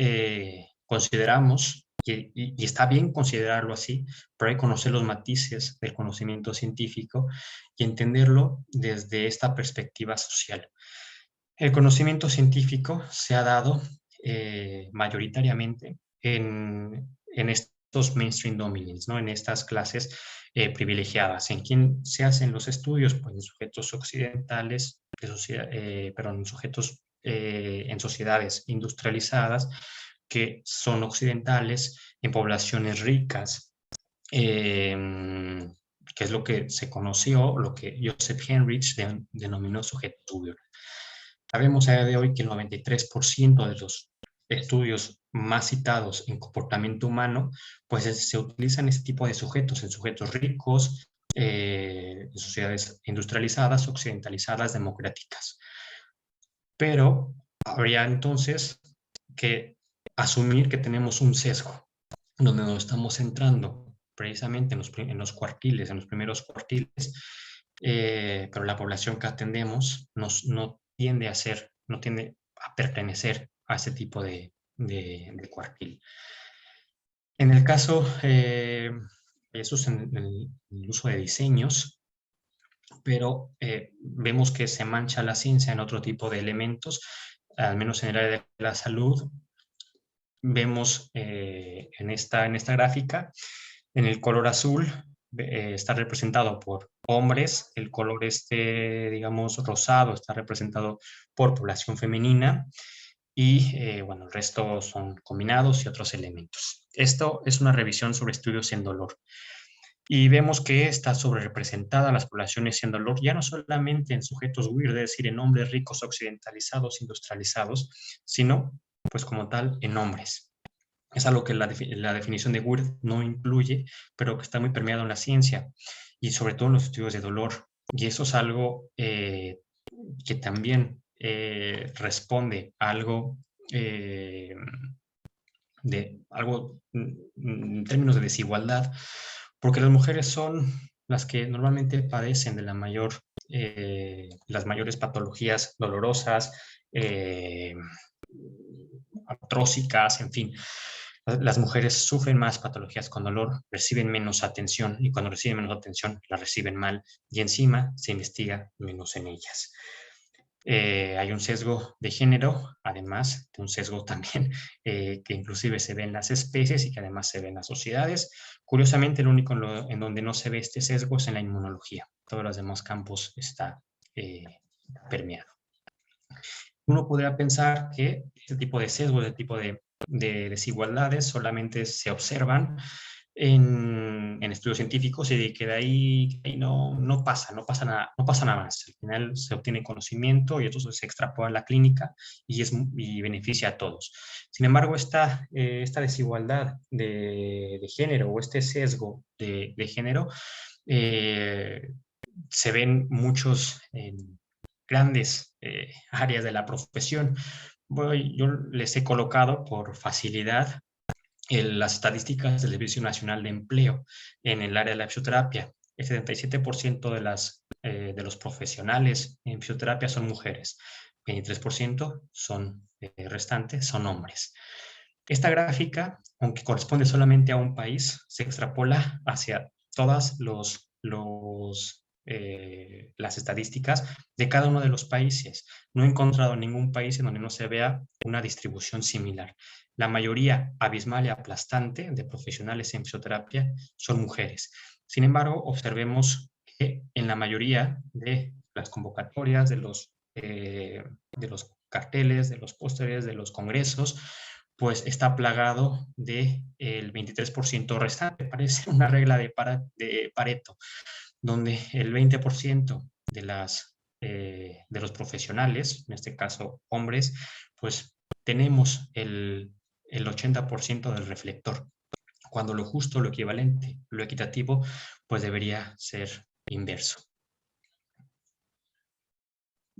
consideramos, y está bien considerarlo así, pero hay que conocer los matices del conocimiento científico y entenderlo desde esta perspectiva social. El conocimiento científico se ha dado mayoritariamente en estos mainstream dominants, ¿no? En estas clases privilegiadas. ¿En quién se hacen los estudios? Pues en sujetos occidentales, en sujetos en sociedades industrializadas que son occidentales, en poblaciones ricas, que es lo que se conoció, lo que Joseph Henrich denominó sujetos gobierno. Sabemos a día de hoy que el 93% de los estudios más citados en comportamiento humano, pues se utilizan este tipo de sujetos, en sujetos ricos, en sociedades industrializadas, occidentalizadas, democráticas. Pero habría entonces que asumir que tenemos un sesgo, donde nos estamos centrando precisamente en los cuartiles, en los primeros cuartiles, pero la población que atendemos no tiende a pertenecer a ese tipo de cuartil. En el caso, eso es en el uso de diseños, pero vemos que se mancha la ciencia en otro tipo de elementos, al menos en el área de la salud. Vemos en esta gráfica, en el color azul está representado por hombres, el color digamos, rosado está representado por población femenina y, bueno, el resto son combinados y otros elementos. Esto es una revisión sobre estudios en dolor. Y vemos que está sobre representada las poblaciones en dolor, ya no solamente en sujetos weird, es decir, en hombres ricos, occidentalizados, industrializados, sino, pues como tal, en hombres. Es algo que la definición de weird no incluye, pero que está muy permeado en la ciencia y sobre todo en los estudios de dolor. Y eso es algo que también responde a algo en términos de desigualdad, porque las mujeres son las que normalmente padecen de las mayores patologías dolorosas, artrósicas, en fin. Las mujeres sufren más patologías con dolor, reciben menos atención y cuando reciben menos atención la reciben mal y encima se investiga menos en ellas. Hay un sesgo de género, además de un sesgo también que inclusive se ve en las especies y que además se ve en las sociedades. Curiosamente, lo único en donde no se ve este sesgo es en la inmunología. Todos los demás campos está permeado. Uno podría pensar que este tipo de sesgos, este tipo de desigualdades solamente se observan en estudios científicos y que de ahí no pasa nada más. Al final se obtiene conocimiento y eso se extrapola a la clínica y beneficia a todos. Sin embargo, esta desigualdad de género o este sesgo de género se ven muchos grandes áreas de la profesión. Yo les he colocado por facilidad las estadísticas del Servicio Nacional de Empleo en el área de la fisioterapia. El 77% de los profesionales en fisioterapia son mujeres, 23% restantes son hombres. Esta gráfica, aunque corresponde solamente a un país, se extrapola hacia todas las estadísticas de cada uno de los países. No he encontrado ningún país en donde no se vea una distribución similar. La mayoría abismal y aplastante de profesionales en fisioterapia son mujeres. Sin embargo, observemos que en la mayoría de las convocatorias, de los carteles, de los pósteres, de los congresos, pues está plagado del 23% restante. Parece una regla de Pareto, donde el 20% de las de los profesionales, en este caso hombres, pues tenemos el 80% del reflector, cuando lo justo, lo equivalente, lo equitativo, pues debería ser inverso.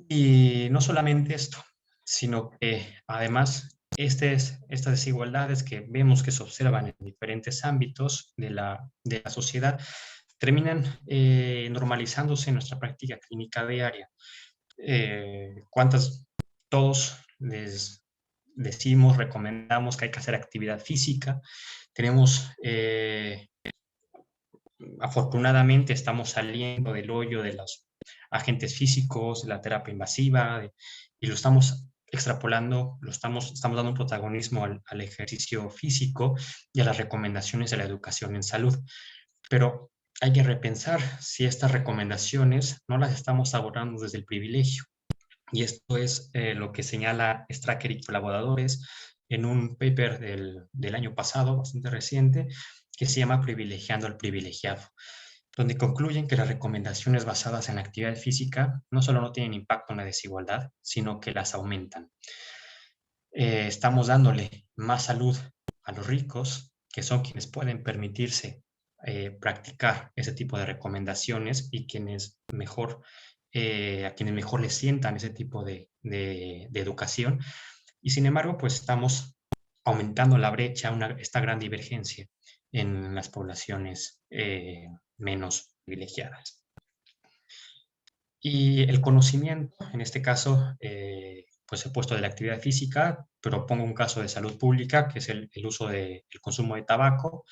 Y no solamente esto, sino que además estas desigualdades que vemos que se observan en diferentes ámbitos de la sociedad terminan normalizándose en nuestra práctica clínica diaria. Todos les decimos, recomendamos que hay que hacer actividad física. Tenemos, afortunadamente, estamos saliendo del hoyo de los agentes físicos, de la terapia invasiva, y lo estamos extrapolando, estamos dando un protagonismo al ejercicio físico y a las recomendaciones de la educación en salud. Pero hay que repensar si estas recomendaciones no las estamos abordando desde el privilegio. Y esto es lo que señala Straker y colaboradores en un paper del año pasado, bastante reciente, que se llama Privilegiando al privilegiado, donde concluyen que las recomendaciones basadas en la actividad física no solo no tienen impacto en la desigualdad, sino que las aumentan. Estamos dándole más salud a los ricos, que son quienes pueden permitirse practicar ese tipo de recomendaciones y a quienes mejor les sientan ese tipo de educación. Y sin embargo, pues estamos aumentando la brecha, esta gran divergencia en las poblaciones menos privilegiadas. Y el conocimiento, en este caso, pues he puesto de la actividad física, pero pongo un caso de salud pública, que es el uso del consumo de tabaco.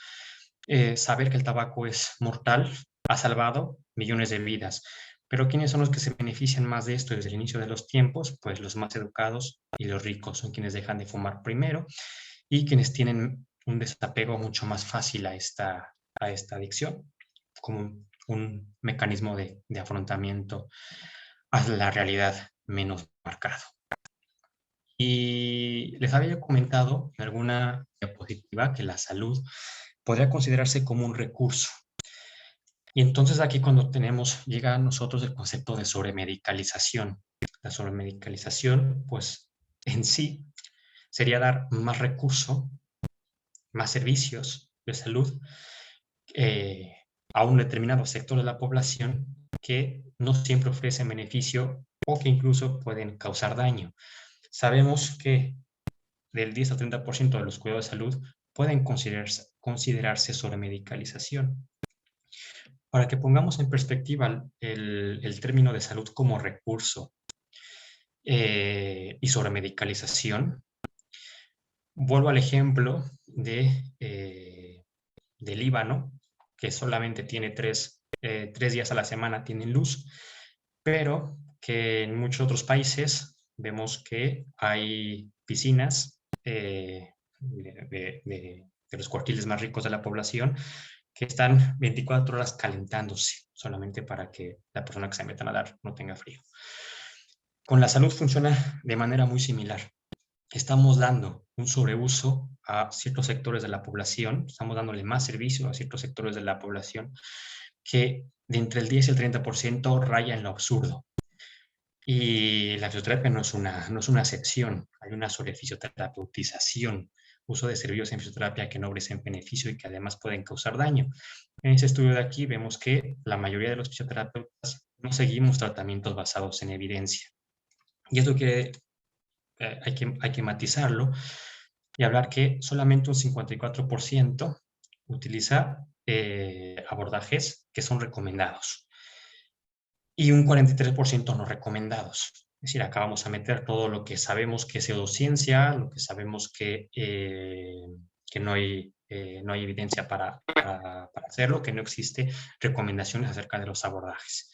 Saber que el tabaco es mortal ha salvado millones de vidas. Pero ¿quiénes son los que se benefician más de esto desde el inicio de los tiempos? Pues los más educados y los ricos son quienes dejan de fumar primero y quienes tienen un desapego mucho más fácil a esta adicción, como un mecanismo de afrontamiento a la realidad menos marcado. Y les había comentado en alguna diapositiva que la salud podría considerarse como un recurso. Y entonces aquí cuando llega a nosotros el concepto de sobremedicalización. La sobremedicalización, pues en sí, sería dar más recurso, más servicios de salud a un determinado sector de la población que no siempre ofrecen beneficio o que incluso pueden causar daño. Sabemos que del 10 al 30% de los cuidados de salud pueden considerarse sobremedicalización. Para que pongamos en perspectiva el término de salud como recurso y sobremedicalización, vuelvo al ejemplo de Líbano, que solamente tiene 3 días a la semana tienen luz, pero que en muchos otros países vemos que hay piscinas de los cuartiles más ricos de la población que están 24 horas calentándose, solamente para que la persona que se meta a nadar no tenga frío. Con la salud funciona de manera muy similar. Estamos dando un sobreuso a ciertos sectores de la población, estamos dándole más servicio a ciertos sectores de la población que de entre el 10 y el 30% raya en lo absurdo. Y la fisioterapia no es una excepción, hay una sobrefisioterapeutización, uso de servicios en fisioterapia que no ofrecen beneficio y que además pueden causar daño. En este estudio de aquí vemos que la mayoría de los fisioterapeutas no seguimos tratamientos basados en evidencia. Y esto hay que matizarlo y hablar que solamente un 54% utiliza abordajes que son recomendados y un 43% no recomendados. Es decir, acá vamos a meter todo lo que sabemos que es pseudociencia, lo que sabemos que no hay evidencia para hacerlo, que no existe recomendaciones acerca de los abordajes.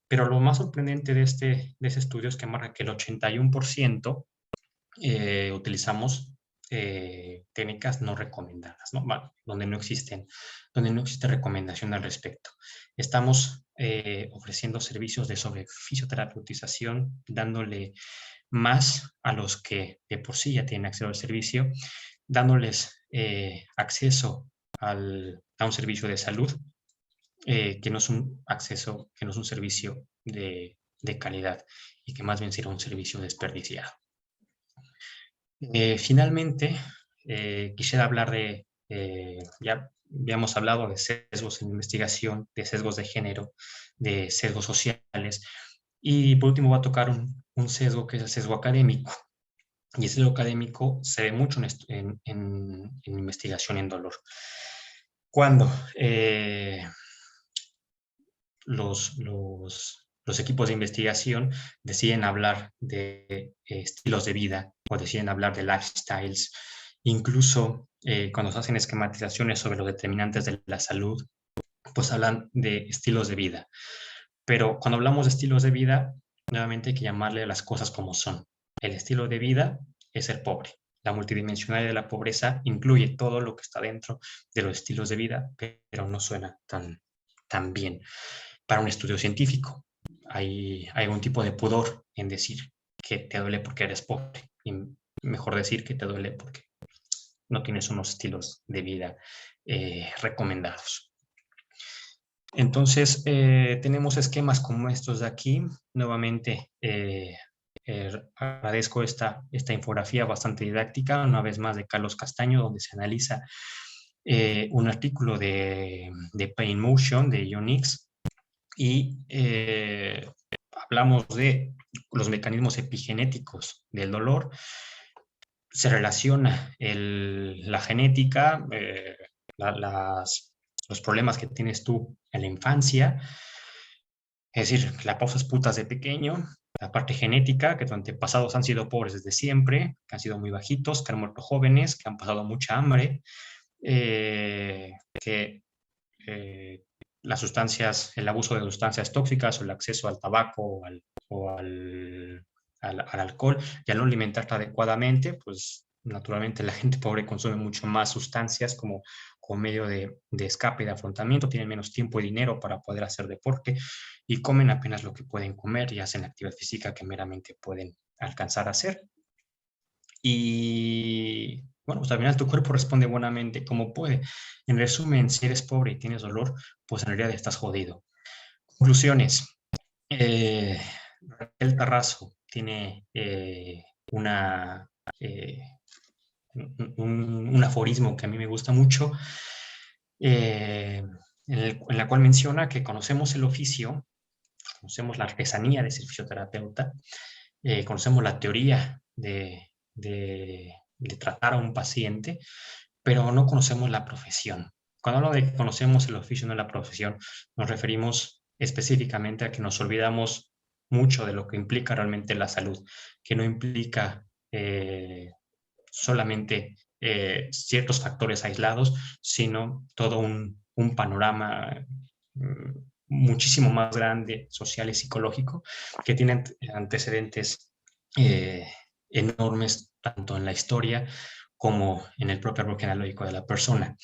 Pero lo más sorprendente de ese estudio es que marca que el 81% utilizamos técnicas no recomendadas, ¿no? Bueno, donde no existe recomendación al respecto. Estamos ofreciendo servicios de sobrefisioterapeutización, dándole más a los que de por sí ya tienen acceso al servicio, dándoles acceso a un servicio de salud que no es un servicio de de calidad y que más bien será un servicio desperdiciado. Finalmente, quisiera hablar ya habíamos hablado de sesgos en investigación, de sesgos de género, de sesgos sociales, y por último voy a tocar un sesgo que es el sesgo académico. Y el sesgo académico se ve mucho en investigación en dolor. Cuando los equipos de investigación deciden hablar de estilos de vida o deciden hablar de lifestyles, incluso cuando se hacen esquematizaciones sobre los determinantes de la salud, pues hablan de estilos de vida. Pero cuando hablamos de estilos de vida, nuevamente hay que llamarle a las cosas como son. El estilo de vida es ser pobre. La multidimensionalidad de la pobreza incluye todo lo que está dentro de los estilos de vida, pero no suena tan bien para un estudio científico. Hay algún tipo de pudor en decir que te duele porque eres pobre, y mejor decir que te duele porque no tienes unos estilos de vida recomendados. Entonces, tenemos esquemas como estos de aquí. Nuevamente, agradezco esta infografía bastante didáctica, una vez más de Carlos Castaño, donde se analiza un artículo de Pain Motion, de Unix, y hablamos de los mecanismos epigenéticos del dolor. Se relaciona la genética, los problemas que tienes tú en la infancia, es decir, que la pausas putas de pequeño, la parte genética, que tus antepasados han sido pobres desde siempre, que han sido muy bajitos, que han muerto jóvenes, que han pasado mucha hambre, que las sustancias, el abuso de sustancias tóxicas o el acceso al tabaco o al alcohol y al no alimentarte adecuadamente, pues naturalmente la gente pobre consume mucho más sustancias como medio de escape y de afrontamiento, tienen menos tiempo y dinero para poder hacer deporte y comen apenas lo que pueden comer y hacen la actividad física que meramente pueden alcanzar a hacer. Y bueno, pues al final tu cuerpo responde buenamente como puede. En resumen, si eres pobre y tienes dolor, pues en realidad estás jodido. Conclusiones. Raquel Tarrazo tiene un aforismo que a mí me gusta mucho, en la cual menciona que conocemos el oficio, conocemos la artesanía de ser fisioterapeuta, conocemos la teoría de tratar a un paciente, pero no conocemos la profesión. Cuando hablo de que conocemos el oficio, no la profesión, nos referimos específicamente a que nos olvidamos mucho de lo que implica realmente la salud, que no implica solamente ciertos factores aislados, sino todo un panorama muchísimo más grande, social y psicológico, que tiene antecedentes enormes tanto en la historia como en el propio árbol genealógico de la persona.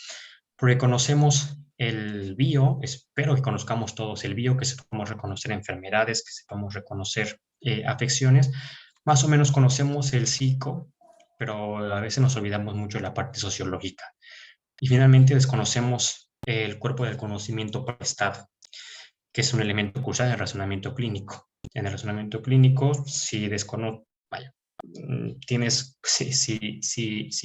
Porque conocemos el bio, espero que conozcamos todos el bio, que sepamos reconocer enfermedades, que sepamos reconocer afecciones, más o menos conocemos el psico, pero a veces nos olvidamos mucho de la parte sociológica. Y finalmente desconocemos el cuerpo del conocimiento prestado, que es un elemento crucial en el razonamiento clínico. En el razonamiento clínico, si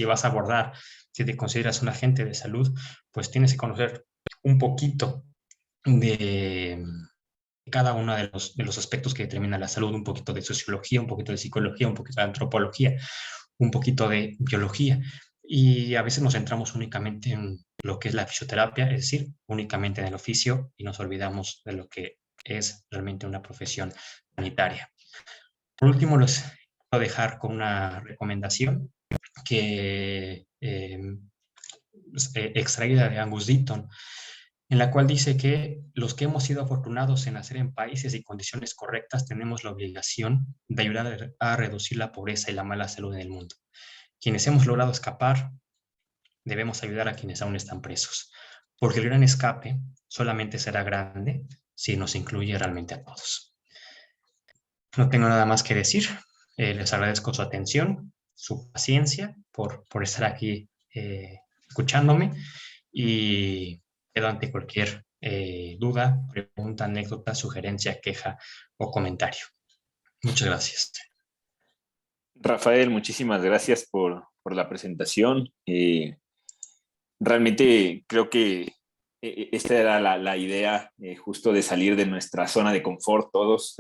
vas a abordar, si te consideras un agente de salud, pues tienes que conocer un poquito de cada uno de los aspectos que determinan la salud, un poquito de sociología, un poquito de psicología, un poquito de antropología, un poquito de biología. Y a veces nos centramos únicamente en lo que es la fisioterapia, es decir, únicamente en el oficio, y nos olvidamos de lo que es realmente una profesión sanitaria. Por último, les quiero dejar con una recomendación que extraída de Angus Deaton, en la cual dice que los que hemos sido afortunados en nacer en países y condiciones correctas tenemos la obligación de ayudar a reducir la pobreza y la mala salud en el mundo. Quienes hemos logrado escapar, debemos ayudar a quienes aún están presos, porque el gran escape solamente será grande si nos incluye realmente a todos. No tengo nada más que decir. Les agradezco su atención, su paciencia por estar aquí escuchándome y quedo ante cualquier duda, pregunta, anécdota, sugerencia, queja o comentario. Muchas gracias. Rafael, muchísimas gracias por la presentación. Realmente creo que esta era la idea justo de salir de nuestra zona de confort todos,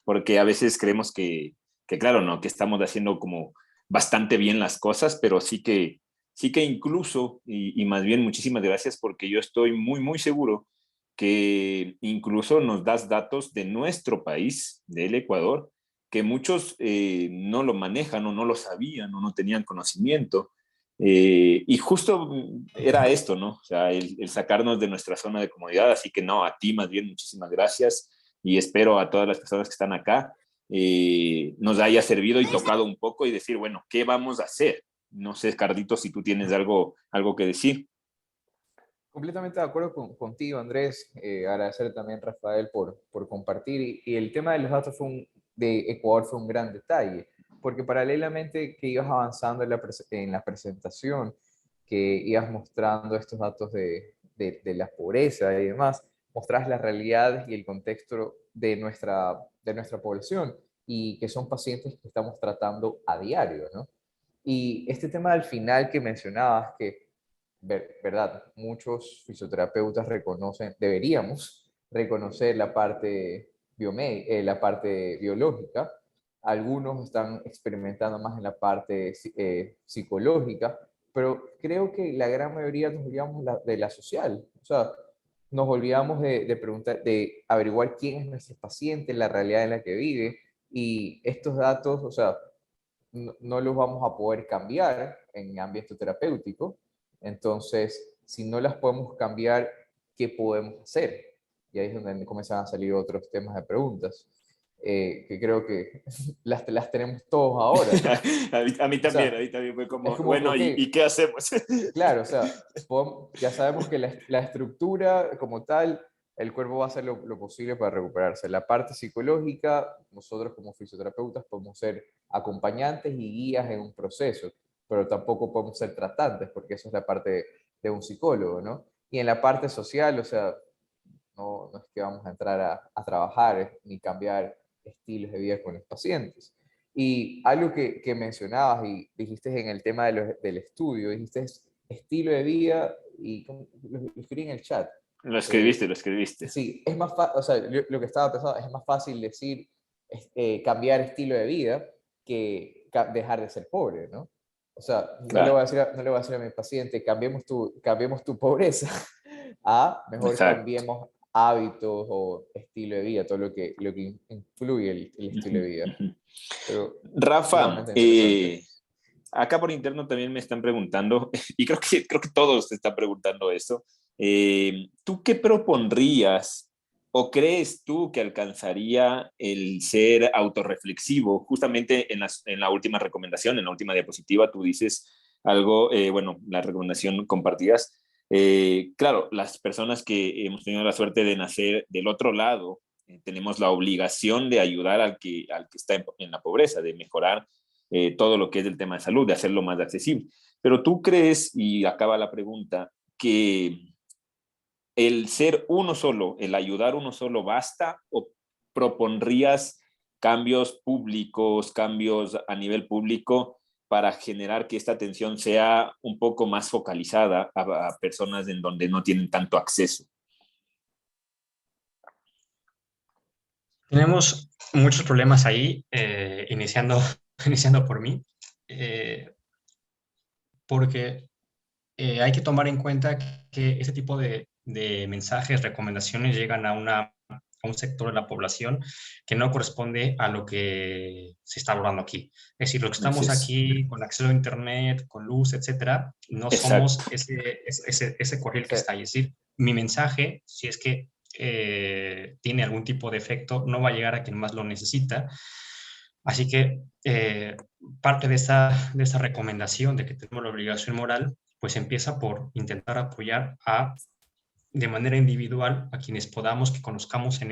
porque a veces creemos que claro, ¿no? Que estamos haciendo como bastante bien las cosas, pero sí que incluso, y más bien muchísimas gracias porque yo estoy muy, muy seguro que incluso nos das datos de nuestro país, del Ecuador, que muchos no lo manejan o no lo sabían o no tenían conocimiento. Y justo era esto, ¿no? O sea, el sacarnos de nuestra zona de comodidad. Así que no, a ti más bien muchísimas gracias y espero a todas las personas que están acá nos haya servido y tocado un poco y decir, bueno, ¿qué vamos a hacer? No sé, Carlitos, si tú tienes algo que decir. Completamente de acuerdo contigo, Andrés. Agradecer también, Rafael, por compartir. Y el tema de los datos de Ecuador fue un gran detalle, porque paralelamente que ibas avanzando en la presentación, que ibas mostrando estos datos de la pobreza y demás, mostrás las realidades y el contexto de nuestra población y que son pacientes que estamos tratando a diario, ¿no? Y este tema al final que mencionabas, que verdad, muchos fisioterapeutas deberíamos reconocer la parte biológica, algunos están experimentando más en la parte psicológica, pero creo que la gran mayoría nos olvidamos de la social, o sea, nos olvidamos de preguntar, de averiguar quién es nuestro paciente, la realidad en la que vive, y estos datos, o sea, no los vamos a poder cambiar en ámbito terapéutico. Entonces, si no las podemos cambiar, ¿qué podemos hacer? Y ahí es donde comienzan a salir otros temas de preguntas, que creo que las tenemos todos ahora, ¿no? O sea, A mí también fue es como, como que, bueno, ok, y qué hacemos? claro, o sea, ya sabemos que la estructura como tal, el cuerpo va a hacer lo posible para recuperarse. La parte psicológica, nosotros como fisioterapeutas podemos ser acompañantes y guías en un proceso, pero tampoco podemos ser tratantes, porque eso es la parte de un psicólogo, ¿no? Y en la parte social, o sea, no es que vamos a entrar a trabajar ni cambiar estilos de vida con los pacientes. Y algo que mencionabas y dijiste en el tema del estudio, dijiste estilo de vida y lo escribí en el chat. Lo escribiste, Eh, lo escribiste. sí, es más fácil, o sea, lo que estaba pensando, es más fácil decir cambiar estilo de vida que dejar de ser pobre, ¿no? O sea, Claro, no le voy a decir a mi paciente, cambiemos tu pobreza, a mejor exacto. cambiemos hábitos o estilo de vida, todo lo que influye el estilo Ujú, de vida. ujú. Pero Rafa, sumamente interesante. acá por interno también me están preguntando, y creo que todos te están preguntando eso. ¿Tú qué propondrías o crees tú que alcanzaría el ser autorreflexivo? Justamente en la última recomendación, en la última diapositiva, tú dices algo, bueno, la recomendación compartías. Claro, las personas que hemos tenido la suerte de nacer del otro lado, tenemos la obligación de ayudar al que está en la pobreza, de mejorar todo lo que es el tema de salud, de hacerlo más accesible. Pero tú crees, y acaba la pregunta, que el ser uno solo, el ayudar uno solo basta o propondrías cambios públicos, cambios a nivel público para generar que esta atención sea un poco más focalizada a personas en donde no tienen tanto acceso? Tenemos muchos problemas ahí, iniciando, iniciando por mí, eh, porque hay que tomar en cuenta que este tipo de mensajes, recomendaciones llegan a un sector de la población que no corresponde a lo que se está hablando aquí. Es decir, los que Así estamos es. aquí con acceso a Internet, con luz, etcétera, no Exacto. somos ese correo O que sea, está ahí. Es decir, mi mensaje, si es que tiene algún tipo de efecto, no va a llegar a quien más lo necesita. Así que parte de esa recomendación de que tenemos la obligación moral pues empieza por intentar apoyar de manera individual a quienes podamos, que conozcamos que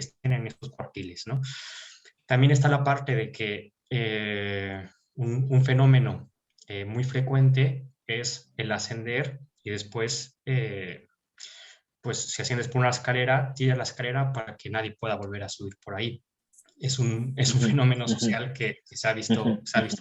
estén en esos cuartiles, ¿no? También está la parte de que un fenómeno muy frecuente es el ascender y después pues si asciendes por una escalera, tira la escalera para que nadie pueda volver a subir por ahí. Es un fenómeno social que se ha visto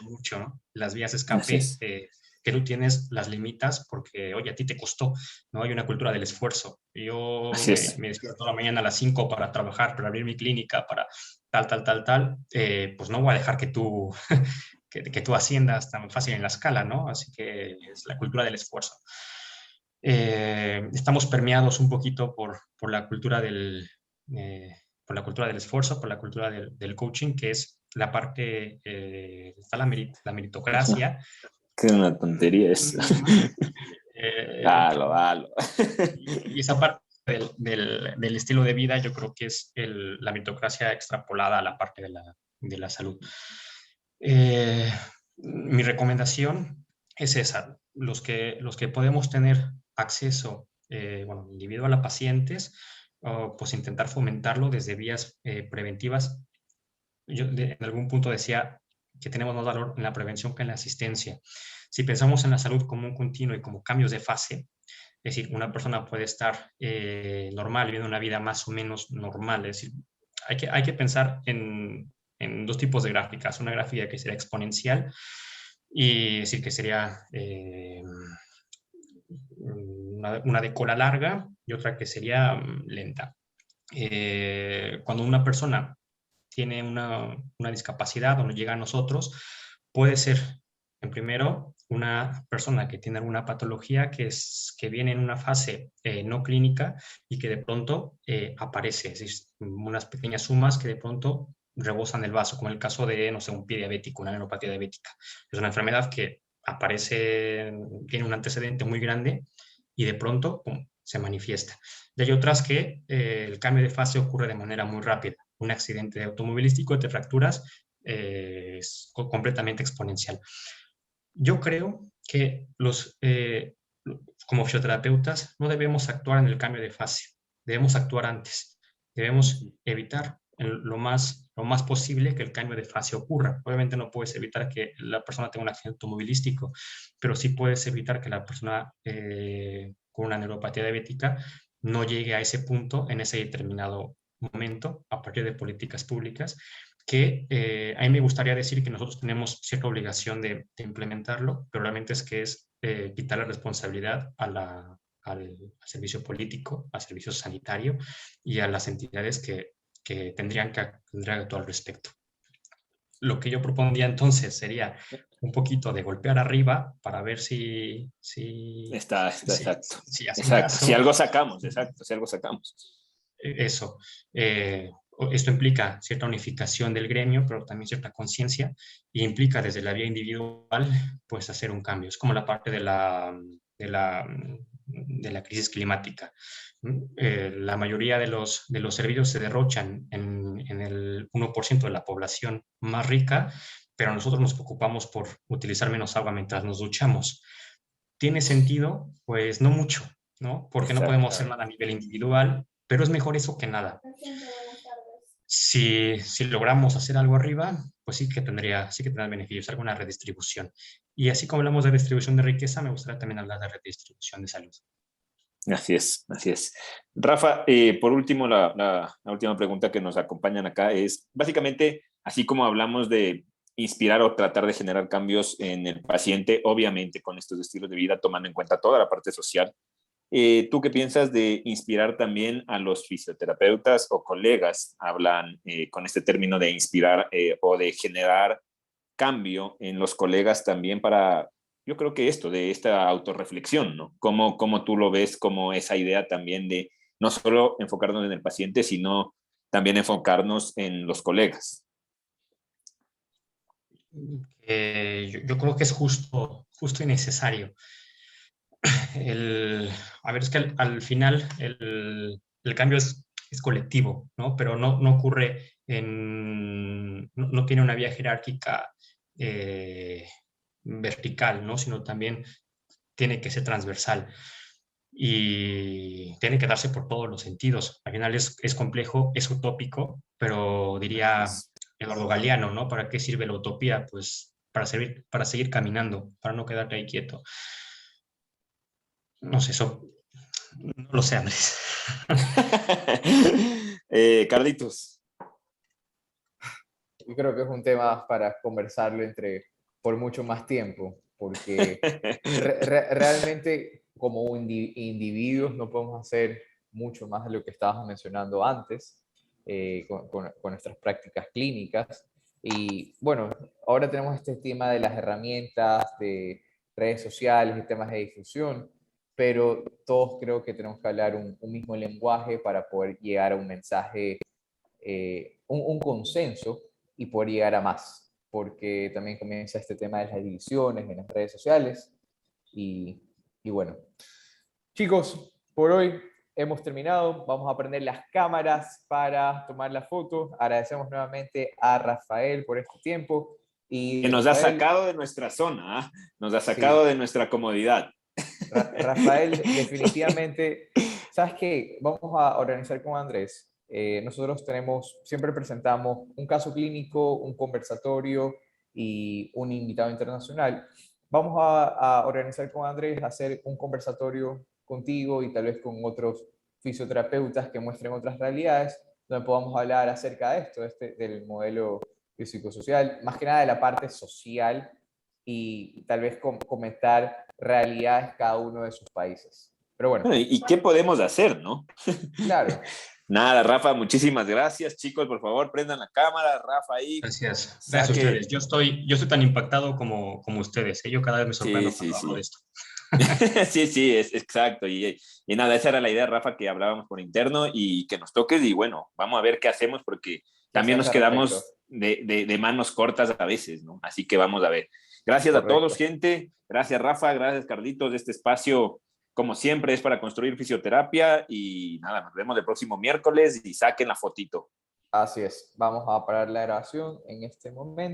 mucho, ¿no? Las vías de Así escape es. que tú tienes las limitas porque, oye, a ti te costó, ¿no? Hay una cultura del esfuerzo. Yo Así es. me despierto toda la mañana a las 5 para trabajar, para abrir mi clínica, para tal, pues no voy a dejar que tú, que tú asciendas tan fácil en la escala, ¿no? Así que es la cultura del esfuerzo. Estamos permeados un poquito por la cultura por la cultura del esfuerzo, por la cultura del coaching, que es la parte, está la meritocracia. Qué una tontería eso. Eh, Halo, halo. y esa parte del estilo de vida yo creo que es la meritocracia extrapolada a la parte de la salud. Mi recomendación es esa. Los que podemos tener acceso bueno, individual a pacientes, pues intentar fomentarlo desde vías preventivas. Yo en algún punto decía que tenemos más valor en la prevención que en la asistencia. Si pensamos en la salud como un continuo y como cambios de fase, es decir, una persona puede estar normal, viviendo una vida más o menos normal. Es decir, hay que pensar en dos tipos de gráficas. Una gráfica que sería exponencial, y decir que sería una de cola larga y otra que sería lenta. Cuando una persona tiene una discapacidad o no llega a nosotros, puede ser, en primero, una persona que tiene alguna patología que viene en una fase no clínica y que de pronto aparece, es decir, unas pequeñas sumas que de pronto rebosan el vaso, como el caso de, no sé, un pie diabético, una neuropatía diabética. Es una enfermedad que aparece, tiene un antecedente muy grande y de pronto, pum, se manifiesta. Y hay otras que el cambio de fase ocurre de manera muy rápida. Un accidente automovilístico, te fracturas, es completamente exponencial. Yo creo que como fisioterapeutas no debemos actuar en el cambio de fase, debemos actuar antes, debemos evitar lo más posible que el cambio de fase ocurra. Obviamente no puedes evitar que la persona tenga un accidente automovilístico, pero sí puedes evitar que la persona con una neuropatía diabética no llegue a ese punto en ese determinado momento a partir de políticas públicas que a mí me gustaría decir que nosotros tenemos cierta obligación de implementarlo, pero realmente es quitar la responsabilidad al servicio político, al servicio sanitario y a las entidades que tendrían que actuar al respecto. Lo que yo propondría entonces sería un poquito de golpear arriba para ver si Exacto. hacen Exacto. Si caso. algo sacamos, exacto, si algo sacamos. Eso. Esto implica cierta unificación del gremio, pero también cierta conciencia, y implica desde la vía individual, pues hacer un cambio. Es como la parte de la crisis climática. La mayoría de los servicios se derrochan en el 1% de la población más rica, pero nosotros nos preocupamos por utilizar menos agua mientras nos duchamos. ¿Tiene sentido? Pues no mucho, ¿no? Porque no podemos hacer Exacto. nada a nivel individual, pero es mejor eso que nada. Si logramos hacer algo arriba, pues sí que tendrá beneficios, alguna redistribución. Y así como hablamos de redistribución de riqueza, me gustaría también hablar de redistribución de salud. Así es, así es. Rafa, por último, la última pregunta que nos acompañan acá es, básicamente, así como hablamos de inspirar o tratar de generar cambios en el paciente, obviamente con estos estilos de vida, tomando en cuenta toda la parte social, ¿tú qué piensas de inspirar también a los fisioterapeutas o colegas? Hablan con este término de inspirar o de generar cambio en los colegas también para, yo creo que esto, de esta autorreflexión, ¿no? ¿Cómo tú lo ves, como esa idea también de no solo enfocarnos en el paciente, sino también enfocarnos en los colegas? Yo creo que es justo y necesario. A ver, es que al final el cambio es colectivo, ¿no? Pero no ocurre no tiene una vía jerárquica vertical, ¿no? Sino también tiene que ser transversal y tiene que darse por todos los sentidos. Al final es complejo, es utópico, pero diría Eduardo Galeano, ¿no? ¿Para qué sirve la utopía? Pues para seguir caminando, para no quedarte ahí quieto. No sé, No lo sé, Andrés. Carlitos. Yo creo que es un tema para conversarlo por mucho más tiempo, porque realmente como individuos no podemos hacer mucho más de lo que estábamos mencionando antes con nuestras prácticas clínicas. Y bueno, ahora tenemos este tema de las herramientas, de redes sociales y temas de difusión, pero todos creo que tenemos que hablar un mismo lenguaje para poder llegar a un mensaje, un consenso y poder llegar a más, porque también comienza este tema de las divisiones en las redes sociales y, y bueno. Chicos, por hoy hemos terminado. Vamos a prender las cámaras para tomar la foto. Agradecemos nuevamente a Rafael por este tiempo. Que Y nos ha Rafael, sacado de nuestra zona, ¿eh? Nos ha sacado sí, de nuestra comodidad. Rafael, definitivamente, ¿sabes qué? Vamos a organizar con Andrés. Nosotros siempre presentamos un caso clínico, un conversatorio y un invitado internacional. Vamos a organizar con Andrés, hacer un conversatorio contigo y tal vez con otros fisioterapeutas que muestren otras realidades, donde podamos hablar acerca de esto, del modelo biopsicosocial, más que nada de la parte social y tal vez comentar realidades cada uno de sus países. Pero bueno, Bueno, ¿y qué podemos hacer, no? claro, Nada, Rafa, muchísimas gracias. Chicos, por favor, prendan la cámara. Rafa ahí, Gracias. Gracias a saque. ustedes. Yo estoy tan impactado como ustedes, ¿eh? Yo cada vez me Sí, sorprendo sí, cuando hablo de sí. esto. Sí, sí, es exacto. Y nada, esa era la idea, Rafa, que hablábamos por interno y que nos toques. Y bueno, vamos a ver qué hacemos porque ¿qué se también nos hace al respecto? quedamos de manos cortas a veces, ¿no? Así que vamos a ver. Gracias a todos, Correcto. gente. Gracias, Rafa. Gracias, Carlitos. Este espacio, como siempre, es para construir fisioterapia. Y nada, nos vemos el próximo miércoles y saquen la fotito. Así es. Vamos a parar la grabación en este momento.